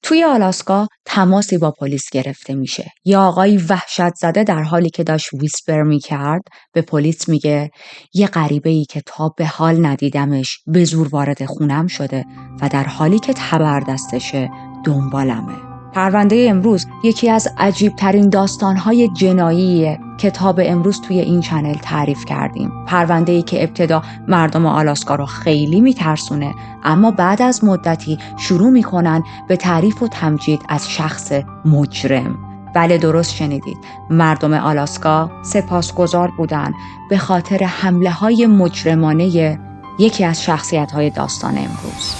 توی آلاسکا تماسی با پلیس گرفته میشه. یه آقای وحشت زده در حالی که داشت ویسپر میکرد به پلیس میگه یه غریبه‌ای که تا به حال ندیدمش به زور وارد خونم شده و در حالی که تبر دستشه دنبالمه. پرونده امروز یکی از عجیب‌ترین داستان‌های جناییه که تا به امروز توی این چنل تعریف کردیم. پرونده‌ای که ابتدا مردم آلاسکا رو خیلی میترسونه، اما بعد از مدتی شروع میکنن به تعریف و تمجید از شخص مجرم. بله، درست شنیدید. مردم آلاسکا سپاسگزار بودن به خاطر حمله‌های مجرمانه یکی از شخصیت‌های داستان امروز.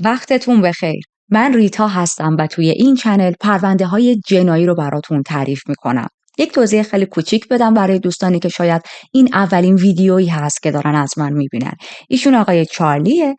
وقتتون بخیر. من ریتا هستم و توی این چنل پرونده های جنایی رو براتون تعریف میکنم. یک توضیح خیلی کوچیک بدم برای دوستانی که شاید این اولین ویدیویی هست که دارن از من میبینن. ایشون آقای چارلیه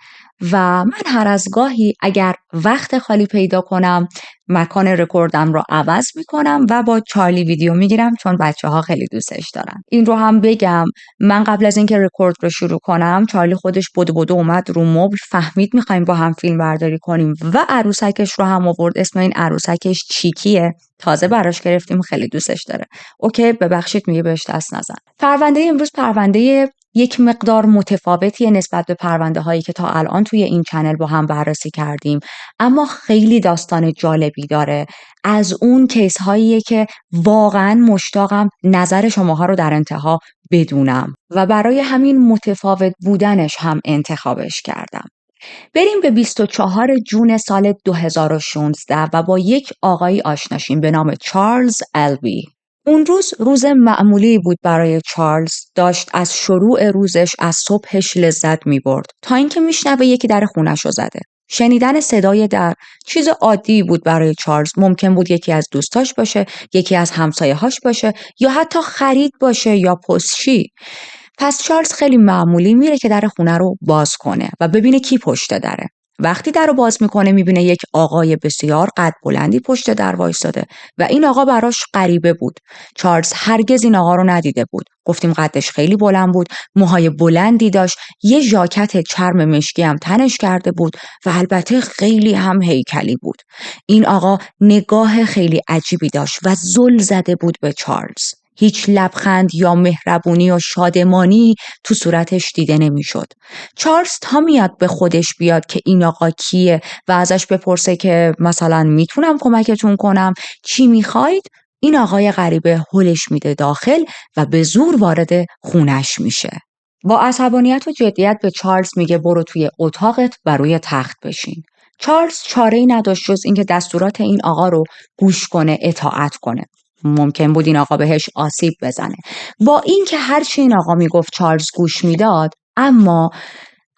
و من هر از گاهی اگر وقت خالی پیدا کنم مکان رکوردم رو عوض میکنم و با چارلی ویدیو میگیرم، چون بچه‌ها خیلی دوستش دارن. این رو هم بگم، من قبل از اینکه رکورد رو شروع کنم چارلی خودش بدو اومد رو مبل، فهمید میخوایم با هم فیلم برداری کنیم و عروسکش رو هم آورد. اسم این عروسکش چیکیه، تازه براش گرفتیم، خیلی دوستش داره. اوکی، ببخشید، میگه بهش دست نزن. پرونده امروز پرونده یک مقدار متفاوتیه نسبت به پرونده هایی که تا الان توی این چنل با هم بررسی کردیم، اما خیلی داستان جالبی داره. از اون کیس هاییه که واقعا مشتاقم نظر شماها رو در انتها بدونم و برای همین متفاوت بودنش هم انتخابش کردم. بریم به 24 جون سال 2016 و با یک آقایی آشناشیم به نام چارلز البی. اون روز معمولی بود برای چارلز. داشت از شروع روزش از صبحش لذت می برد تا اینکه میشنوه یکی در خونش رو زده. شنیدن صدای در چیز عادی بود برای چارلز. ممکن بود یکی از دوستاش باشه، یکی از همسایه‌هاش باشه، یا حتی خرید باشه یا پستچی. پس چارلز خیلی معمولی میره که در خونه رو باز کنه و ببینه کی پشت دره. وقتی در رو باز میکنه میبینه یک آقای بسیار قد بلندی پشت در وایساده و این آقا براش غریبه بود. چارلز هرگز این آقا رو ندیده بود. گفتیم قدش خیلی بلند بود، موهای بلندی داشت، یه ژاکت چرم مشکی هم تنش کرده بود و البته خیلی هم هیکلی بود. این آقا نگاه خیلی عجیبی داشت و زل زده بود به چارلز. هیچ لبخند یا مهربونی و شادمانی تو صورتش دیده نمیشد. چارلز تا میاد به خودش بیاد که این آقا کیه و ازش بپرسه که مثلا میتونم کمکتون کنم، چی میخواید، این آقای غریبه هلش میده داخل و به زور وارد خونش میشه. با عصبانیت و جدیت به چارلز میگه برو توی اتاقت و روی تخت بشین. چارلز چاره‌ای نداشت جز اینکه دستورات این آقا رو گوش کنه، اطاعت کنه. ممکن بود این آقا بهش آسیب بزنه. با اینکه هر چی این آقا میگفت چارلز گوش میداد، اما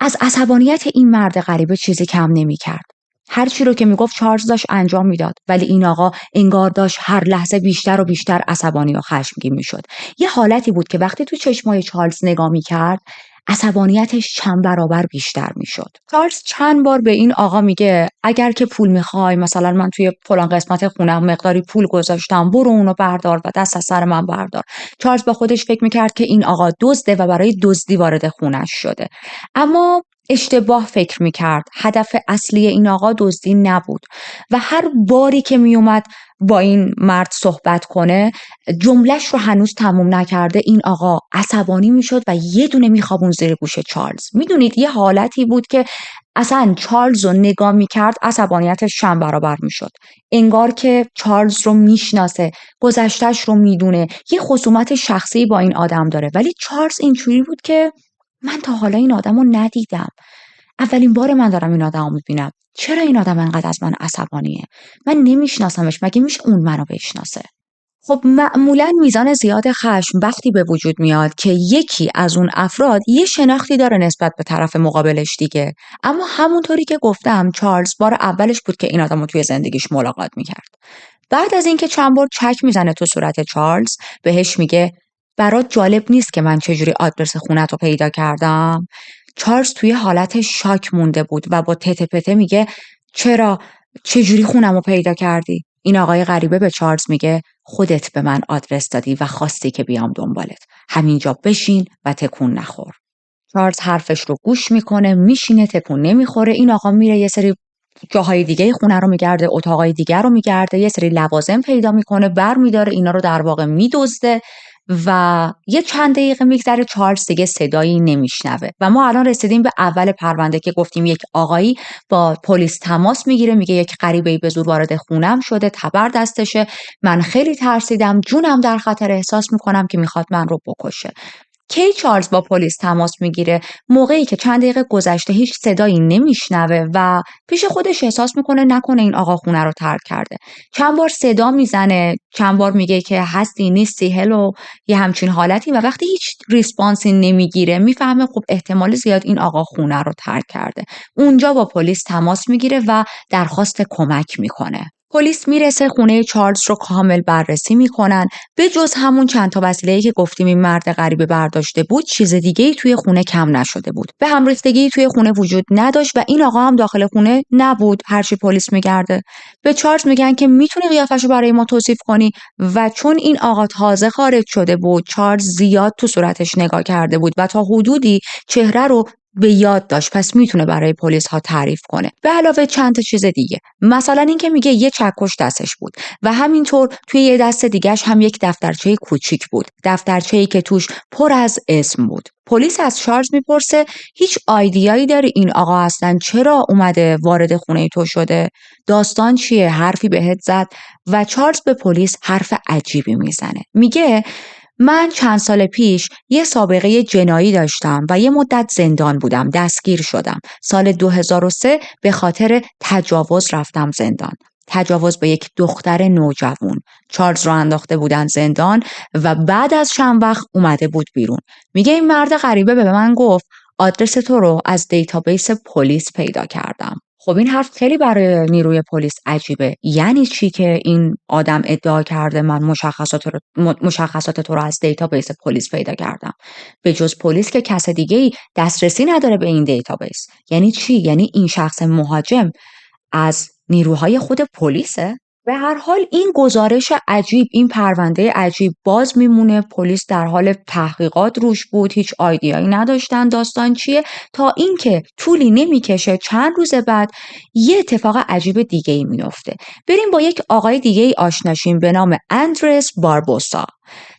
از عصبانیت این مرد غریبه چیزی کم نمیکرد. هر چی رو که میگفت چارلز داشت انجام میداد، ولی این آقا انگار داشت هر لحظه بیشتر و بیشتر عصبانی و خشمگین میشد. یه حالتی بود که وقتی تو چشمای چارلز نگاه میکرد عصبانیتش چند برابر بیشتر میشد. چارلز چند بار به این آقا میگه اگر که پول میخوای، مثلا من توی فلان قسمت خونم مقداری پول گذاشتم، برو اونو بردار و دست از سر من بردار. چارلز با خودش فکر میکرد که این آقا دزده و برای دزدی وارد خونش شده، اما اشتباه فکر میکرد. هدف اصلی این آقا دزدی نبود و هر باری که میومد با این مرد صحبت کنه جملهش رو هنوز تموم نکرده این آقا عصبانی میشد و یه دونه میخوابون زیر گوش چارلز. میدونید یه حالتی بود که اصلا چارلز رو نگاه میکرد عصبانیتش چند برابر میشد. انگار که چارلز رو میشناسه، گذشتهش رو میدونه، یه خصومت شخصی با این آدم داره، ولی چارلز اینجوری بود که من تا حالا این آدم رو ندیدم. اولین بار من دارم این آدم رو میبینم. چرا این آدم انقدر از من عصبانیه؟ من نمیشناسمش، مگه میشه اون منو بشناسه؟ خب معمولا میزان زیاد خشم وقتی به وجود میاد که یکی از اون افراد یه شناختی داره نسبت به طرف مقابلش دیگه. اما همونطوری که گفتم چارلز بار اولش بود که این آدمو توی زندگیش ملاقات میکرد. بعد از اینکه چند بار چک میزنه تو صورت چارلز، بهش میگه برات جالب نیست که من چجوری آدرس خونت رو پیدا کردم؟ چارلز توی حالت شاک مونده بود و با تته پته میگه چرا؟ چجوری خونم رو پیدا کردی؟ این آقای غریبه به چارلز میگه خودت به من آدرس دادی و خواستی که بیام دنبالت. همینجا بشین و تکون نخور. چارلز حرفش رو گوش میکنه، میشینه، تکون نمیخوره. این آقا میره یه سری جاهای دیگه خونه رو میگرده، اتاقای دیگر رو میگرده، یه سری لوازم پیدا میکنه، برمیداره اینا رو در واقع میدزده و یه چند دقیقه میگذره چارلز دیگه صدایی نمیشنوه و ما الان رسیدیم به اول پرونده که گفتیم یک آقایی با پلیس تماس میگیره، میگه یک غریبه‌ای به زور وارد خونم شده، تبر دستشه، من خیلی ترسیدم، جونم در خطر، احساس میکنم که میخواد من رو بکشه. کی چارلز با پلیس تماس میگیره؟ موقعی که چند دقیقه گذشته هیچ صدایی نمیشنوه و پیش خودش احساس میکنه نکنه این آقا خونه رو ترک کرده. چند بار صدا میزنه، چند بار میگه که هستی نیستی، هلو، یه همچین حالتی، و وقتی هیچ ریسپانسی نمیگیره میفهمه خب احتمال زیاد این آقا خونه رو ترک کرده. اونجا با پلیس تماس میگیره و درخواست کمک میکنه. پلیس میرسه، خونه چارلز رو کامل بررسی میکنن. به جز همون چند تا وسیله‌ای که گفتیم این مرد غریبه برداشته بود، چیز دیگه‌ای توی خونه کم نشده بود. به هم ریختگی توی خونه وجود نداشت و این آقا هم داخل خونه نبود. هرچی پلیس میگرده به چارلز میگن که میتونی قیافش رو برای ما توصیف کنی و چون این آقا تازه خارج شده بود، چارلز زیاد تو صورتش نگاه کرده بود و تا حدودی چهره رو به یاد داشت، پس میتونه برای پلیس ها تعریف کنه. به علاوه چند تا چیز دیگه، مثلا اینکه میگه یه چکش دستش بود و همینطور توی یه دست دیگه‌ش هم یک دفترچه کوچیک بود، دفترچه‌ای که توش پر از اسم بود. پلیس از چارلز میپرسه هیچ آیدیایی داری این آقا اصلا چرا اومده وارد خونه تو شده؟ داستان چیه؟ حرفی بهت زد؟ و چارلز به پلیس حرف عجیبی میزنه. میگه من چند سال پیش یه سابقه جنایی داشتم و یه مدت زندان بودم، دستگیر شدم. سال 2003 به خاطر تجاوز رفتم زندان. تجاوز به یک دختر نوجوان. چارلز رو انداخته بودن زندان و بعد از چند وقت اومده بود بیرون. میگه این مرد غریبه به من گفت آدرس تو رو از دیتابیس پلیس پیدا کردم. خب این حرف خیلی برای نیروی پلیس عجیبه. یعنی چی که این آدم ادعا کرده من مشخصات تو رو از دیتابیس پلیس پیدا کردم؟ به جز پلیس که کس دیگه‌ای دسترسی نداره به این دیتابیس. یعنی چی؟ یعنی این شخص مهاجم از نیروهای خود پلیسه؟ به هر حال این گزارش عجیب، این پرونده عجیب باز میمونه. پلیس در حال تحقیقات روش بود، هیچ آیدیایی نداشتن داستان چیه، تا اینکه طولی نمیکشه چند روز بعد یه اتفاق عجیب دیگه ای میفته. بریم با یک آقای دیگه ای آشناشیم به نام اندرس باربوسا.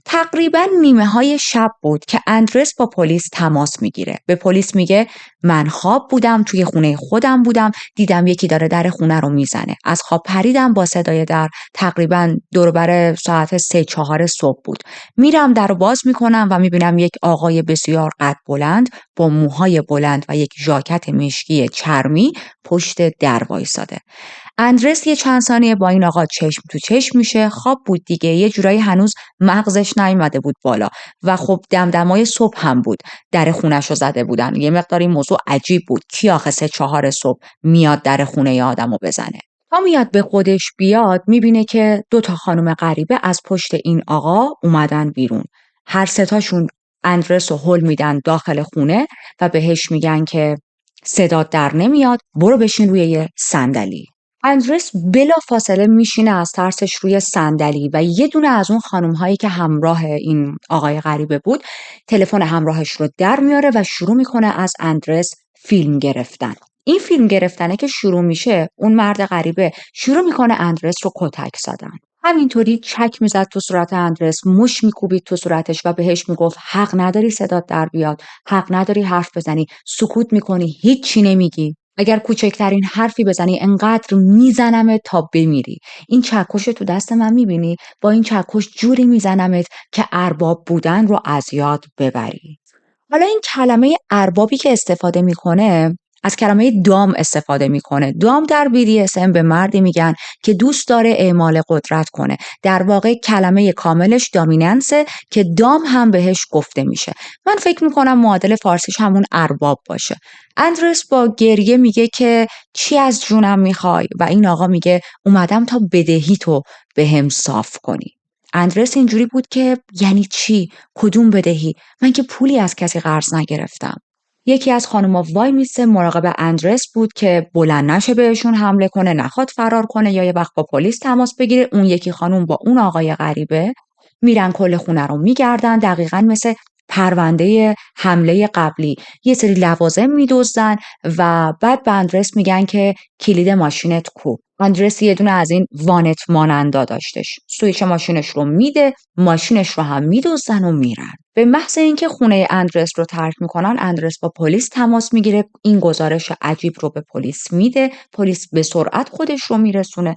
تقریبا نیمه های شب بود که اندرس با پلیس تماس میگیره. به پلیس میگه من خواب بودم، توی خونه خودم بودم، دیدم یکی داره در خونه رو میزنه. از خواب پریدم با صدای در. تقریبا دور بر ساعت 3-4 صبح بود. میرم در رو باز میکنم و میبینم یک آقای بسیار قد بلند با موهای بلند و یک ژاکت مشکی چرمی پشت در وایساده. اندرس یه چند ثانیه با این آقا چشم تو چشم میشه. خواب بود دیگه، یه جورایی هنوز مغزش نیومده بود بالا و خب دمدمای صبح هم بود، در خونش رو زده بودن. یه مقدار این موضوع عجیب بود، کی آخه 3-4 صبح میاد در خونه ی آدمو بزنه؟ تا میاد به خودش بیاد میبینه که 2 تا خانم غریبه از پشت این آقا اومدن بیرون. هر سه تاشون اندرس رو هل میدن داخل خونه و بهش میگن که صدات در نمیاد، برو بشین روی یه صندلی. اندرس بلا فاصله میشینه از ترسش روی صندلی و یه دونه از اون خانم هایی که همراه این آقای غریبه بود تلفن همراهش رو در میاره و شروع میکنه از اندرس فیلم گرفتن. این فیلم گرفتنه که شروع میشه، اون مرد غریبه شروع میکنه اندرس رو کتک زدن. همینطوری چک میزد تو صورت اندرس، مش میکوبید تو صورتش و بهش میگفت حق نداری صدات در بیاد، حق نداری حرف بزنی، سکوت میکنی، هیچی نمیگی. اگر کوچکترین حرفی بزنی انقدر میزنمت تا بمیری. این چکش تو دست من میبینی؟ با این چکش جوری میزنمت که ارباب بودن رو از یاد ببری. حالا این کلمه اربابی که استفاده میکنه از کلمه دام استفاده میکنه. دام در BDSM به مردی میگن که دوست داره اعمال قدرت کنه. در واقع کلمه کاملش دامیننسه که دام هم بهش گفته میشه. من فکر میکنم معادل فارسیش همون ارباب باشه. اندرس با گریه میگه که چی از جونم میخوای و این آقا میگه اومدم تا بدهی تو به هم صاف کنی. اندرس اینجوری بود که یعنی چی؟ کدوم بدهی؟ من که پولی از کسی قرض نگرفتم. یکی از خانوما وای میسته مراقب اندرس بود که بلند نشه بهشون حمله کنه، نخواد فرار کنه یا یه وقت با پلیس تماس بگیره. اون یکی خانوم با اون آقای غریبه میرن کل خونه رو میگردن، دقیقاً مثل پرونده حمله قبلی. یه سری لوازم میدزدن و بعد به اندرس میگن که کلید ماشینت کو. اندرس یه دونه از این وانت مانندا داشتش. سویچ ماشینش رو میده، ماشینش رو هم میدزدن و میرن. به محض اینکه خونه اندرس رو ترک میکنن، اندرس با پلیس تماس میگیره، این گزارش عجیب رو به پلیس میده. پلیس به سرعت خودش رو میرسونه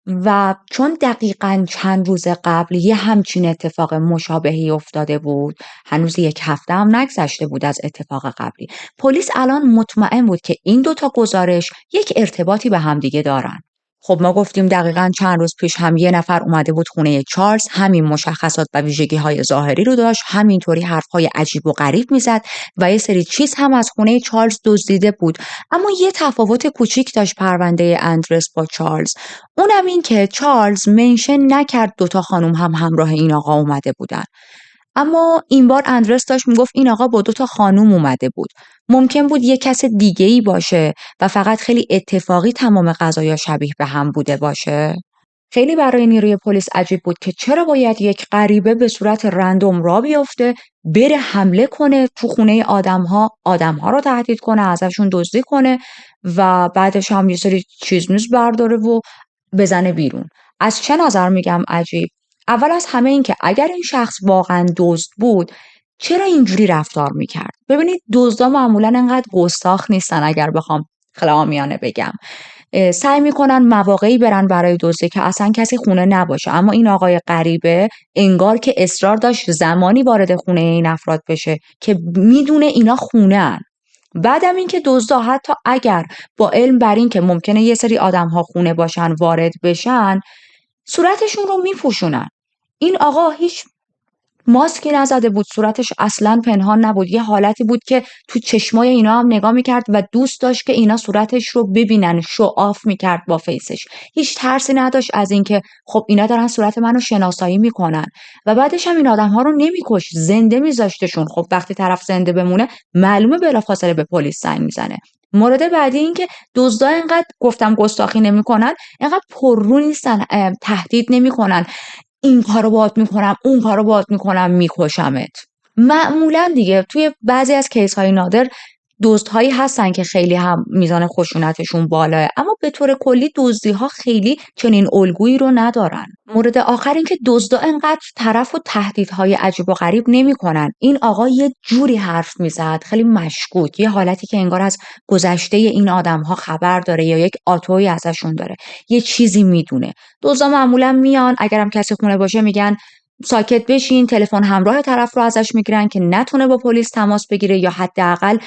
و چون دقیقاً چند روز قبل یه همچین اتفاق مشابهی افتاده بود، هنوز یک هفته هم نگذشته بود از اتفاق قبلی، پلیس الان مطمئن بود که این دوتا گزارش یک ارتباطی به هم دیگه دارن. خب ما گفتیم دقیقاً چند روز پیش هم یه نفر اومده بود خونه چارلز، همین مشخصات و ویژگی‌های ظاهری رو داشت، همینطوری حرف‌های عجیب و غریب میزد و یه سری چیز هم از خونه چارلز دزدیده بود. اما یه تفاوت کوچیک داشت پرونده اندرس با چارلز. اونم این که چارلز منشن نکرد دوتا خانم هم همراه این آقا اومده بودن. اما این بار اندرس داشت میگفت این آقا با دوتا خانم اومده بود. ممکن بود یه کس دیگه‌ای باشه و فقط خیلی اتفاقی تمام قضایا شبیه به هم بوده باشه. خیلی برای نیروی پلیس عجیب بود که چرا باید یک غریبه به صورت رندوم را بیفته، بره حمله کنه تو خونه آدمها رو تهدید کنه، ازشون دزدی کنه و بعدش هم یه سری چیز میز برداره و بزنه بیرون. از چه نظر میگم عجیب؟ اول از همه این که اگر این شخص واقعا دزد بود، چرا اینجوری رفتار میکرد؟ ببینید دزدا معمولا انقدر گستاخ نیستن، اگر بخوام خلامیانه بگم. سعی میکنن مواقعی برن برای دزدی که اصلا کسی خونه نباشه. اما این آقای غریبه انگار که اصرار داشت زمانی وارد خونه این افراد بشه که میدونه اینا خونه‌ان. بعدم این که دزدا حتی اگر با علم بر این که ممکنه یه سری آدم‌ها خونه باشن وارد بشن، صورتشون رو میپوشونن. این آقا هیچ ماسکی نزده بود، صورتش اصلا پنهان نبود، یه حالتی بود که تو چشمای اینا هم نگاه میکرد و دوست داشت که اینا صورتش رو ببینن، شو آف میکرد با فیسش. هیچ ترسی نداشت از اینکه خب اینا دارن صورت منو شناسایی میکنن. و بعدش هم این آدم‌ها رو نمیکش، زنده میذاشتشون. خب وقتی طرف زنده بمونه معلومه بلافاصله به پلیس زنگ میزنه. مورد بعدی این که دزدا اینقدر گفتم گستاخی نمیکنن، اینقدر پررو نیستن، تهدید نمیکنن این کارو باهات میکنم، اون کارو باهات میکنم، میکشمت. معمولا دیگه توی بعضی از کیس های نادر دزدهایی هستن که خیلی هم میزان خشونتشون بالاه، اما به طور کلی دزدی ها خیلی چنین الگویی رو ندارن. مورد آخر این که دزدا انقدر طرف و تهدیدهای عجیب و غریب نمیکنن. این آقا یه جوری حرف میزد خیلی مشکوک، یه حالتی که انگار از گذشته این آدمها خبر داره یا یک آتویی ازشون داره، یه چیزی میدونه. دزدا معمولا میان اگرم کسی خونه باشه میگن ساکت بشین، تلفن همراه طرف رو ازش میگیرن که نتونه با پلیس تماس بگیره یا حداقل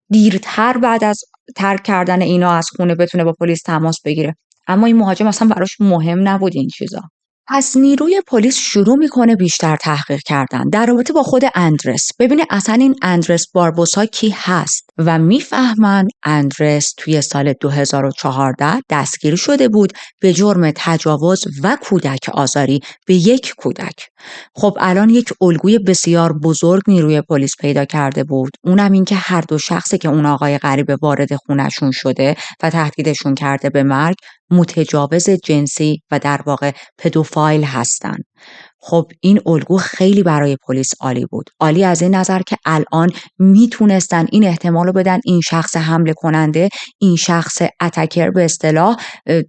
دیرتر بعد از ترک کردن اینا از خونه بتونه با پلیس تماس بگیره. اما این مهاجم اصلا براش مهم نبود این چیزا. پس نیروی پلیس شروع میکنه بیشتر تحقیق کردن در رابطه با خود اندرس. ببینه اصلا این اندرس باربوسا کی هست و میفهمن اندرس توی سال 2014 دستگیر شده بود به جرم تجاوز و کودک آزاری به یک کودک. خب الان یک الگوی بسیار بزرگ نیروی پلیس پیدا کرده بود، اونم این که هر دو شخصی که اون آقای غریبه وارد خونشون شده و تهدیدشون کرده به مرگ متجاوز جنسی و در واقع پدوفایل هستن. خب این الگو خیلی برای پلیس عالی بود. عالی از این نظر که الان میتونستن این احتمال رو بدن این شخص حمله کننده، این شخص اتکر به اصطلاح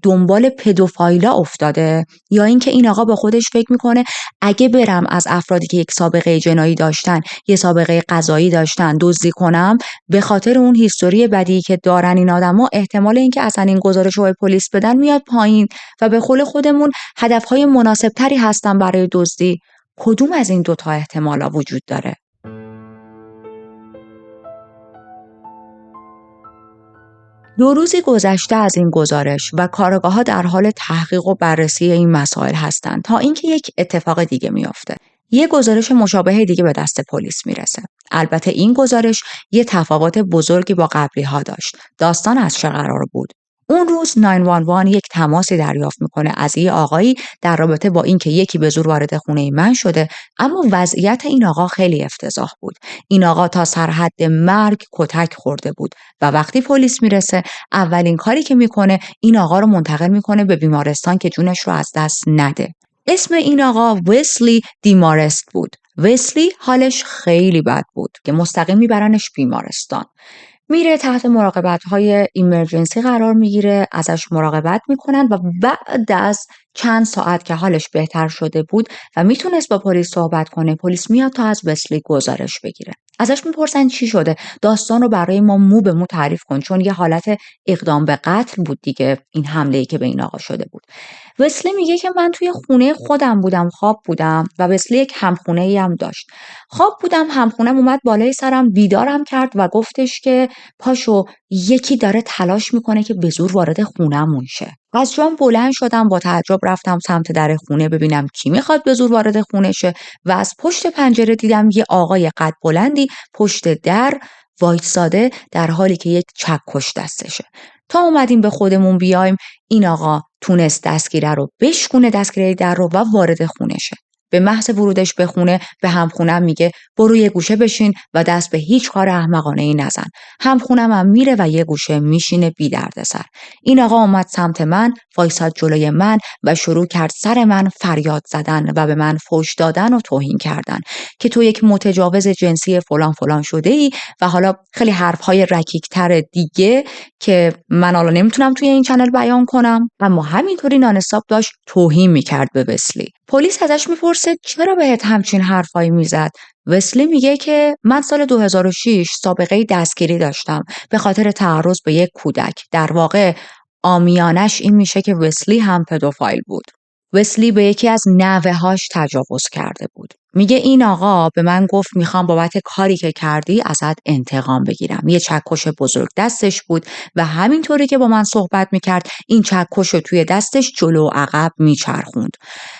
دنبال پدوفایلا افتاده، یا اینکه این آقا با خودش فکر میکنه اگه برم از افرادی که یک سابقه جنایی داشتن، یه سابقه قضایی داشتن دزدی کنم، به خاطر اون هیستوری بدی که دارن این آدما احتمال اینکه اصلا این گزارش رو به پلیس بدن میاد پایین و به قول خودمون هدفهای مناسب تری هستن برای دزدی. کدوم از این دوتا احتمالا وجود داره؟ 2 روزی گذشته از این گزارش و کارآگاه‌ها در حال تحقیق و بررسی این مسائل هستند تا اینکه یک اتفاق دیگه میفته. یه گزارش مشابه دیگه به دست پلیس میرسه. البته این گزارش یه تفاوت بزرگی با قبلی‌ها داشت. داستان از چه قرار بود؟ اون روز 911 یک تماسی دریافت میکنه از یه آقایی در رابطه با اینکه یکی به زور وارد خونه من شده، اما وضعیت این آقا خیلی افتضاح بود. این آقا تا سرحد مرگ کتک خورده بود و وقتی پلیس میرسه اولین کاری که میکنه این آقا رو منتقل میکنه به بیمارستان که جونش رو از دست نده. اسم این آقا وسلی دیمارست بود. وسلی حالش خیلی بد بود که مستقیم میبرنش بیمارستان. میره تحت مراقبت‌های ایمرجنسی قرار میگیره، ازش مراقبت میکنن و بعد از چند ساعت که حالش بهتر شده بود و میتونست با پلیس صحبت کنه، پلیس میاد تا از وسلی گزارش بگیره. ازش میپرسن چی شده؟ داستان رو برای ما مو به مو تعریف کن، چون یه حالت اقدام به قتل بود دیگه این حمله‌ای که به این آقا شده بود. وسلی میگه که من توی خونه خودم بودم، خواب بودم و وسلی یک همخونه‌ای هم داشت. خواب بودم، همخونم اومد بالای سرم بیدارم کرد و گفتش که پاشو، یکی داره تلاش میکنه که به زور وارد خونمون شه. از جام بلند شدم، با تعجب رفتم سمت در خونه ببینم کی میخواد به زور وارد خونه شه و از پشت پنجره دیدم یه آقای قد بلندی پشت در وایساده در حالی که یک چکش دستشه. تا اومدیم به خودمون بیایم این آقا تونست دستگیره رو بشکونه، دستگیره در رو، و وارد خونه شه. به محض ورودش به خونه به همخونم میگه برو یه گوشه بشین و دست به هیچ کار احمقانه ای نزن. همخونم هم میره و یه گوشه میشینه بی دردسر. این آقا اومد سمت من، وایساد جلوی من و شروع کرد سر من فریاد زدن و به من فحش دادن و توهین کردن که تو یک متجاوز جنسی فلان فلان شده ای و حالا خیلی حرفهای رکیکتر دیگه که من حالا نمیتونم توی این چنل بیان کنم، اما همینطوری نان استاپ داشت توهین میکرد به وسلی. پلیس ازش میپرسه چرا بهت همچین حرفایی میزد؟ وسلی میگه که من سال 2006 سابقه دستگیری داشتم به خاطر تعرض به یک کودک. در واقع عامیانش این میشه که وسلی هم پدوفایل بود. وسلی به یکی از نوه‌هاش تجاوز کرده بود. میگه این آقا به من گفت میخوام بابت کاری که کردی ازت انتقام بگیرم. یه چکش بزرگ دستش بود و همینطوری که با من صحبت میکرد این چکش رو توی دستش جلو و عقب میچرخوند.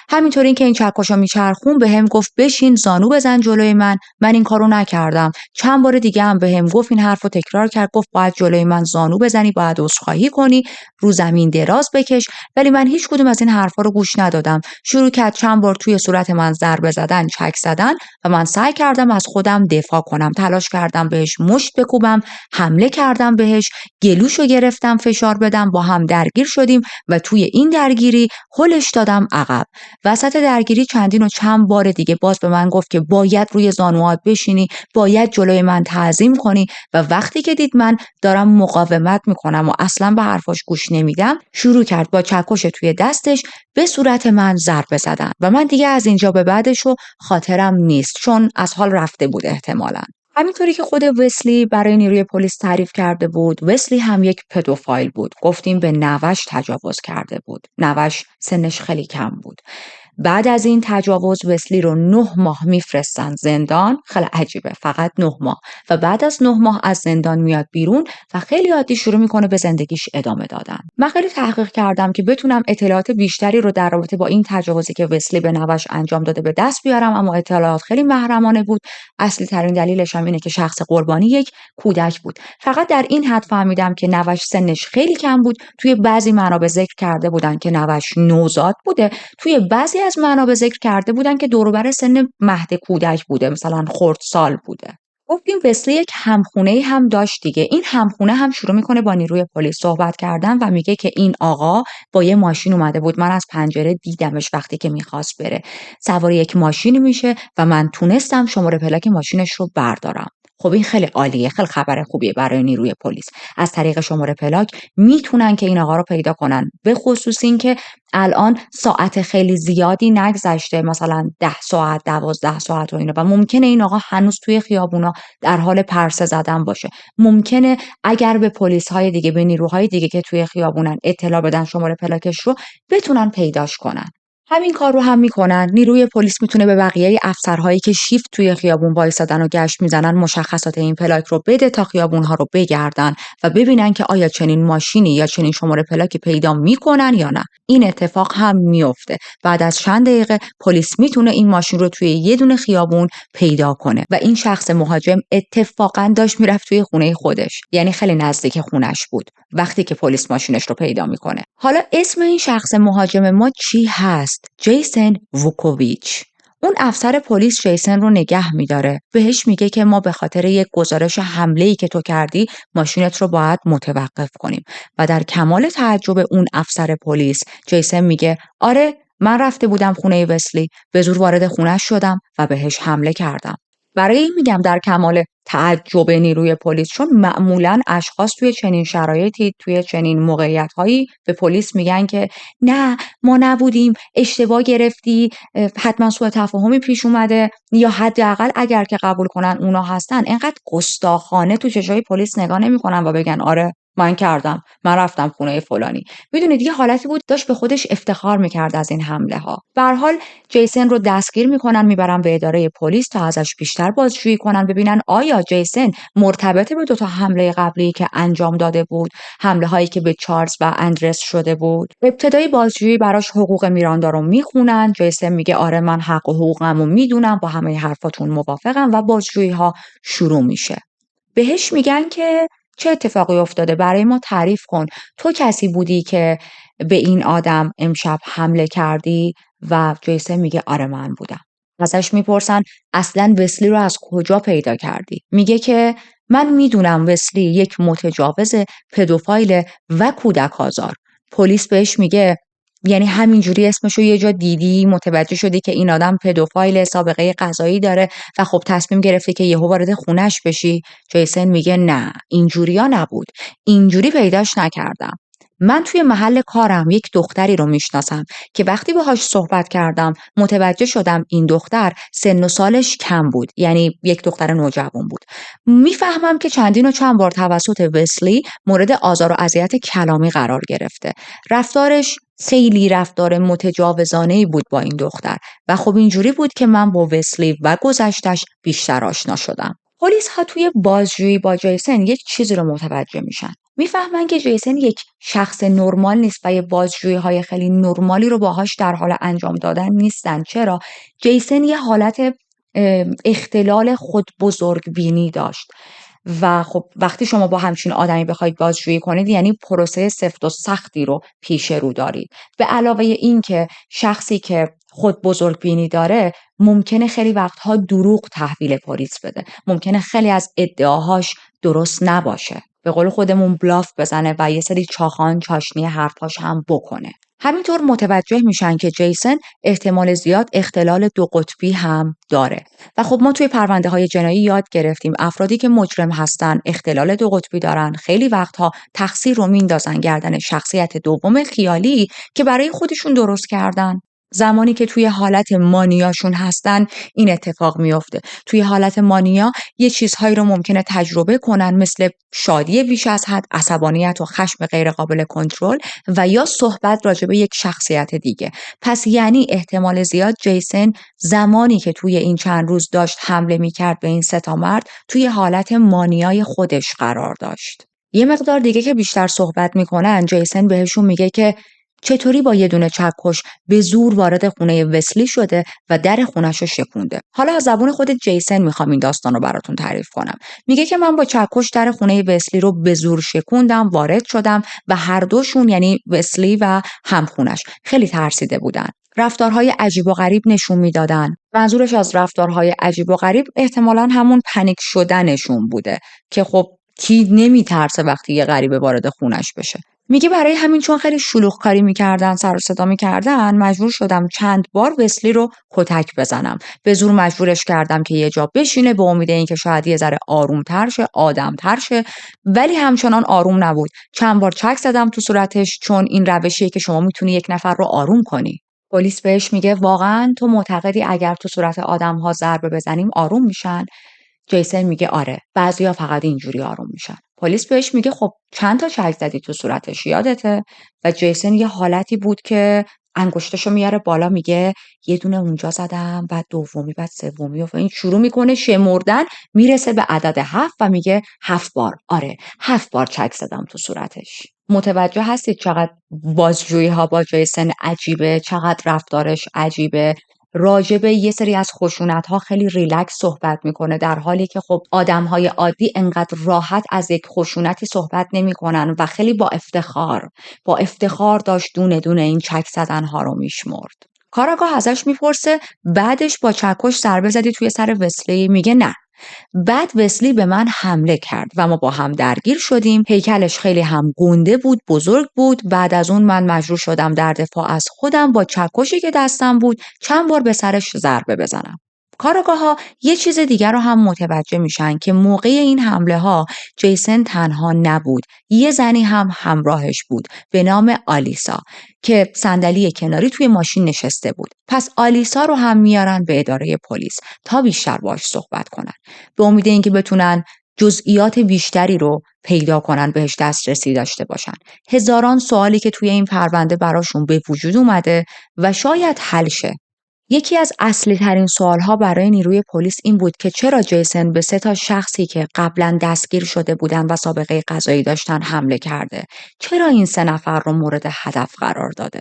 همینطوری که این چکش رو میچرخوند به هم گفت بشین زانو بزن جلوی من. من این کارو نکردم. چند بار دیگه هم به هم گفت، این حرفو تکرار کرد، گفت باید جلوی من زانو بزنی، باید عذرخواهی کنی، رو زمین دراز بکش، ولی من هیچ کدوم از این حرفا رو گوش ندادم. شروع کرد چند بار توی صورت من ضربه زدن، چک زدن و من سعی کردم از خودم دفاع کنم. تلاش کردم بهش مشت بکوبم، حمله کردم بهش، گلوشو گرفتم فشار بدم، با هم درگیر شدیم و توی این درگیری هلش دادم عقب. وسط درگیری چندین و چند بار دیگه باز به من گفت که باید روی زانوات بشینی، باید جلوی من تعظیم کنی و وقتی که دید من دارم مقاومت میکنم و اصلا به حرفاش گوش نمیدم، شروع کرد با چکش توی دستش به صورت من ضربه زدن و من دیگه از اینجا به بعدشو خاطرم نیست، چون از حال رفته بود احتمالاً. همینطوری که خود وسلی برای نیروی پلیس تعریف کرده بود، وسلی هم یک پدوفایل بود. گفتیم به نوش تجاوز کرده بود. نوش سنش خیلی کم بود. بعد از این تجاوز وسلی رو 9 ماه میفرستن زندان. خیلی عجیبه، فقط 9 ماه. و بعد از 9 ماه از زندان میاد بیرون و خیلی عادی شروع میکنه به زندگیش ادامه دادن. من خیلی تحقیق کردم که بتونم اطلاعات بیشتری رو در رابطه با این تجاوزی که وسلی به نوش انجام داده به دست بیارم، اما اطلاعات خیلی محرمانه بود. اصلی ترین دلیلش هم اینه که شخص قربانی یک کودک بود. فقط در این حد فهمیدم که نوش سنش خیلی کم بود. توی بعضی منابع ذکر کرده بودن که نوش نوزاد بوده، توی بعضی از منابع ذکر کرده بودن که دور و بر سن مهد کودک بوده، مثلا خردسال بوده. گفتیم وسلی یک همخونه‌ای هم داشت دیگه. این همخونه هم شروع میکنه با نیروی پلیس صحبت کردن و میگه که این آقا با یه ماشین اومده بود، من از پنجره دیدمش وقتی که میخواست بره، سوار یک ماشینی میشه و من تونستم شماره پلاک ماشینش رو بردارم. خب این خیلی عالیه، خیلی خبر خوبیه برای نیروی پلیس. از طریق شماره پلاک میتونن که این آقا رو پیدا کنن، به خصوص این که الان ساعت خیلی زیادی نگذشته، مثلا 10 ساعت 12 ساعت و اینا، و ممکنه این آقا هنوز توی خیابونا در حال پرسه زدن باشه. ممکنه اگر به پلیس‌های دیگه، به نیروهای دیگه که توی خیابونن اطلاع بدن شماره پلاکش رو، بتونن پیداش کنن. همین کار رو هم میکنن. نیروی پلیس میتونه به بقیه افسرهایی که شیفت توی خیابون وایسادن و گشت میزنن مشخصات این پلاک رو بده تا خیابونها رو بگردن و ببینن که آیا چنین ماشینی یا چنین شماره پلاکی پیدا میکنن یا نه. این اتفاق هم میفته. بعد از چند دقیقه پلیس میتونه این ماشین رو توی یه دونه خیابون پیدا کنه و این شخص مهاجم اتفاقا داشت میرفت توی خونه خودش، یعنی خیلی نزدیک خونش بود وقتی که پلیس ماشینش رو پیدا میکنه. حالا اسم این شخص مهاجم ما چی هست؟ جیسن ووکوویچ. اون افسر پلیس جیسن رو نگه میداره. بهش میگه که ما به خاطر یک گزارش حمله‌ای که تو کردی ماشینت رو باید متوقف کنیم. و در کمال تعجب اون افسر پلیس جیسن میگه آره، من رفته بودم خونه وسلی، به زور وارد خونش شدم و بهش حمله کردم. برای این میگم در کمال تعجب نیروی پلیس، چون معمولاً اشخاص توی چنین شرایطی، توی چنین موقعیت‌هایی به پلیس میگن که نه ما نبودیم، اشتباه گرفتی، حتما سوء تفاهمی پیش اومده، یا حداقل اگر که قبول کنن اونا هستن انقدر گستاخانه تو چشای پلیس نگاه نمی‌کنن و بگن آره من کردم، من رفتم خونه فلانی. میدونید یه حالتی بود داشت به خودش افتخار میکرد از این حمله ها. به هر حال جیسن رو دستگیر میکنن، میبرن به اداره پلیس تا ازش بیشتر بازجویی کنن، ببینن آیا جیسن مرتبط به 2 حمله قبلی که انجام داده بود، حمله هایی که به چارلز و اندرس شده بود. ابتدای بازجویی براش حقوق میراندا رو میخونن. جیسن میگه آره من حق و حقوقمو میدونم، با همه حرفاتون موافقم و بازجویی ها شروع میشه. بهش میگن که چه اتفاقی افتاده، برای ما تعریف کن. تو کسی بودی که به این آدم امشب حمله کردی؟ و جیسن میگه آره من بودم. ازش میپرسن اصلا وسلی رو از کجا پیدا کردی؟ میگه که من میدونم وسلی یک متجاوز، پدوفایل و کودک آزار. پلیس بهش میگه یعنی همینجوری اسمشو یه جا دیدی متوجه شدی که این آدم پدوفایل، سابقه قضایی داره و خب تصمیم گرفتی که یهو وارد خونش بشی؟ جیسن میگه نه اینجوریا نبود، اینجوری پیداش نکردم. من توی محل کارم یک دختری رو میشناسم که وقتی باهاش صحبت کردم متوجه شدم این دختر سن و سالش کم بود، یعنی یک دختر نوجوان بود. میفهمم که چندین و چند بار توسط وسلی مورد آزار و اذیت کلامی قرار گرفته. رفتارش خیلی رفتار متجاوزانه‌ای بود با این دختر و خب اینجوری بود که من با وسلی و گذشتش بیشتر آشنا شدم. پلیس ها توی بازجویی با جیسن یک چیزی رو متوجه میشن. میفهمن که جیسن یک شخص نرمال نیست و یه بازجویی های خیلی نرمالی رو باهاش در حال انجام دادن نیستن. چرا؟ جیسن یه حالت اختلال خود بزرگ بینی داشت و خب وقتی شما با همچین آدمی بخواید بازجویی کنید یعنی پروسه سفت و سختی رو پیش رو دارید. به علاوه این که شخصی که خود بزرگ بینی داره ممکنه خیلی وقتها دروغ تحویل پلیس بده، ممکنه خیلی از ادعاهاش درست نباشه، به قول خودمون بلاف بزنه و یه سری چاخان چاشنی حرفاش هم بکنه. همینطور متوجه میشن که جیسن احتمال زیاد اختلال 2 قطبی هم داره و خب ما توی پرونده های جنایی یاد گرفتیم افرادی که مجرم هستن اختلال 2 قطبی دارن خیلی وقتها تقصیر رو میندازن گردن شخصیت دوم خیالی که برای خودشون درست کردن. زمانی که توی حالت مانیاشون هستن این اتفاق میفته. توی حالت مانیا یه چیزهایی رو ممکنه تجربه کنن مثل شادی بیش از حد، عصبانیت و خشم غیر قابل کنترل و یا صحبت راجع به یک شخصیت دیگه. پس یعنی احتمال زیاد جیسن زمانی که توی این چند روز داشت حمله میکرد به این 3 مرد توی حالت مانیای خودش قرار داشت. یه مقدار دیگه که بیشتر صحبت میکنن جیسن بهشون میگه که چطوری با یه دونه چکش به زور وارد خونه وسلی شده و در خونش رو شکونده. حالا از زبون خود جیسن میخوام این داستان رو براتون تعریف کنم. میگه که من با چکش در خونه وسلی رو به زور شکوندم، وارد شدم و هر دوشون یعنی وسلی و همخونش خیلی ترسیده بودن. رفتارهای عجیب و غریب نشون میدادن. منظورش از رفتارهای عجیب و غریب احتمالاً همون پنیک شدنشون بوده که خب کی نمیترسه وقتی یه غریبه وارد خونش بشه. میگه برای همین چون خیلی شلوغ کاری میکردن، سر و صدا میکردن، مجبور شدم چند بار وسلی رو کتک بزنم. به زور مجبورش کردم که یه جا بشینه به امید اینکه شاید یه ذره آرومتر شه، آدمتر شه، ولی همچنان آروم نبود. چند بار چک زدم تو صورتش چون این روشیه که شما میتونی یک نفر رو آروم کنی. پلیس بهش میگه واقعا تو معتقدی اگر تو صورت آدم‌ها ضربه بزنیم آروم میشن؟ جیسن میگه آره، بعضیا فقط اینجوری آروم میشن. پلیس بهش میگه خب چند تا چک زدی تو صورتش یادته؟ و جیسن یه حالتی بود که انگشتشو میاره بالا میگه یه دونه اونجا زدم، بعد دومی، بعد سومی و این شروع میکنه شمردن، میرسه به عدد 7 و میگه 7 بار. آره 7 بار چک زدم تو صورتش. متوجه هستید چقدر بازجویی ها با جیسن عجیبه، چقدر رفتارش عجیبه. راجبه یه سری از خشونت ها خیلی ریلکس صحبت میکنه، در حالی که خب آدم های عادی انقدر راحت از یک خشونتی صحبت نمیکنن و خیلی با افتخار داشت دونه دونه این چک زدن ها رو میشمرد. کاراگاه ازش میپرسه بعدش با چکش ضربه زدی توی سر وسلی؟ میگه نه. بعد وسلی به من حمله کرد و ما با هم درگیر شدیم. هیکلش خیلی هم گنده بود، بزرگ بود. بعد از اون من مجبور شدم در دفاع از خودم با چکشی که دستم بود چند بار به سرش ضربه بزنم. کاراگاه‌ها یه چیز دیگر رو هم متوجه میشن که موقع این حمله ها جیسن تنها نبود. یه زنی هم همراهش بود به نام آلیسا که صندلی کناری توی ماشین نشسته بود. پس آلیسا رو هم میارن به اداره پلیس تا بیشتر باهاش صحبت کنن، به امید اینکه بتونن جزئیات بیشتری رو پیدا کنن، بهش دسترسی داشته باشن. هزاران سوالی که توی این پرونده براشون به وجود اومده و شاید حل شه. یکی از اصلی ترین سوالها برای نیروی پلیس این بود که چرا جیسن به 3 شخصی که قبلا دستگیر شده بودن و سابقه قضایی داشتن حمله کرده؟ چرا این 3 نفر رو مورد هدف قرار داده؟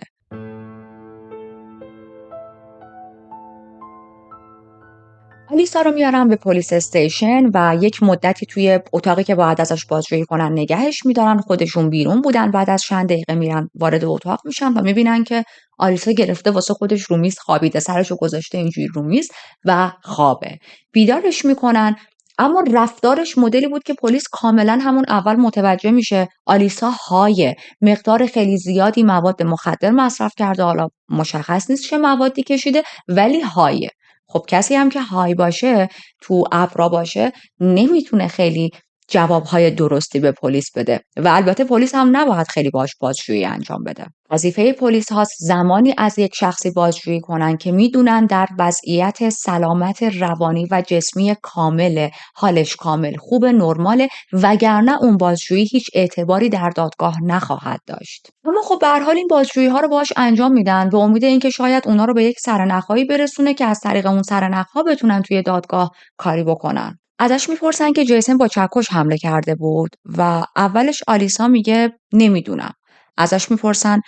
آلیسا رو میارن به پلیس استیشن و یک مدتی توی اتاقی که باید ازش بازجویی کنن نگهش میدارن. خودشون بیرون بودن. بعد از چند دقیقه میرن وارد اتاق میشن و میبینن که آلیسا گرفته واسه خودش رو میز خوابیده، سرشو گذاشته اینجوری رو میز و خوابه. بیدارش میکنن، اما رفتارش مدلی بود که پلیس کاملا همون اول متوجه میشه آلیسا های مقدار خیلی زیادی مواد مخدر مصرف کرده. حالا مشخص نیست چه موادی کشیده، ولی های. خب کسی هم که های باشه، تو ابرا باشه، نمیتونه خیلی جوابهای درستی به پلیس بده و البته پلیس هم نباید خیلی باش بازجویی انجام بده. وظیفه پلیس هاست زمانی از یک شخصی بازجویی کنن که میدونن در وضعیت سلامت روانی و جسمی کامل، حالش کامل خوب، نرماله، وگرنه اون بازجویی هیچ اعتباری در دادگاه نخواهد داشت. اما خب به هر حال این بازجویی ها رو باهاش انجام میدن به امید اینکه شاید اونا رو به یک سرنخایی برسونه که از طریق اون سرنخها بتونن توی دادگاه کاری بکنن. ازش میپرسن که جیسن با چکش حمله کرده بود و اولش آلیسا میگه نمیدونم. ازش میپرسن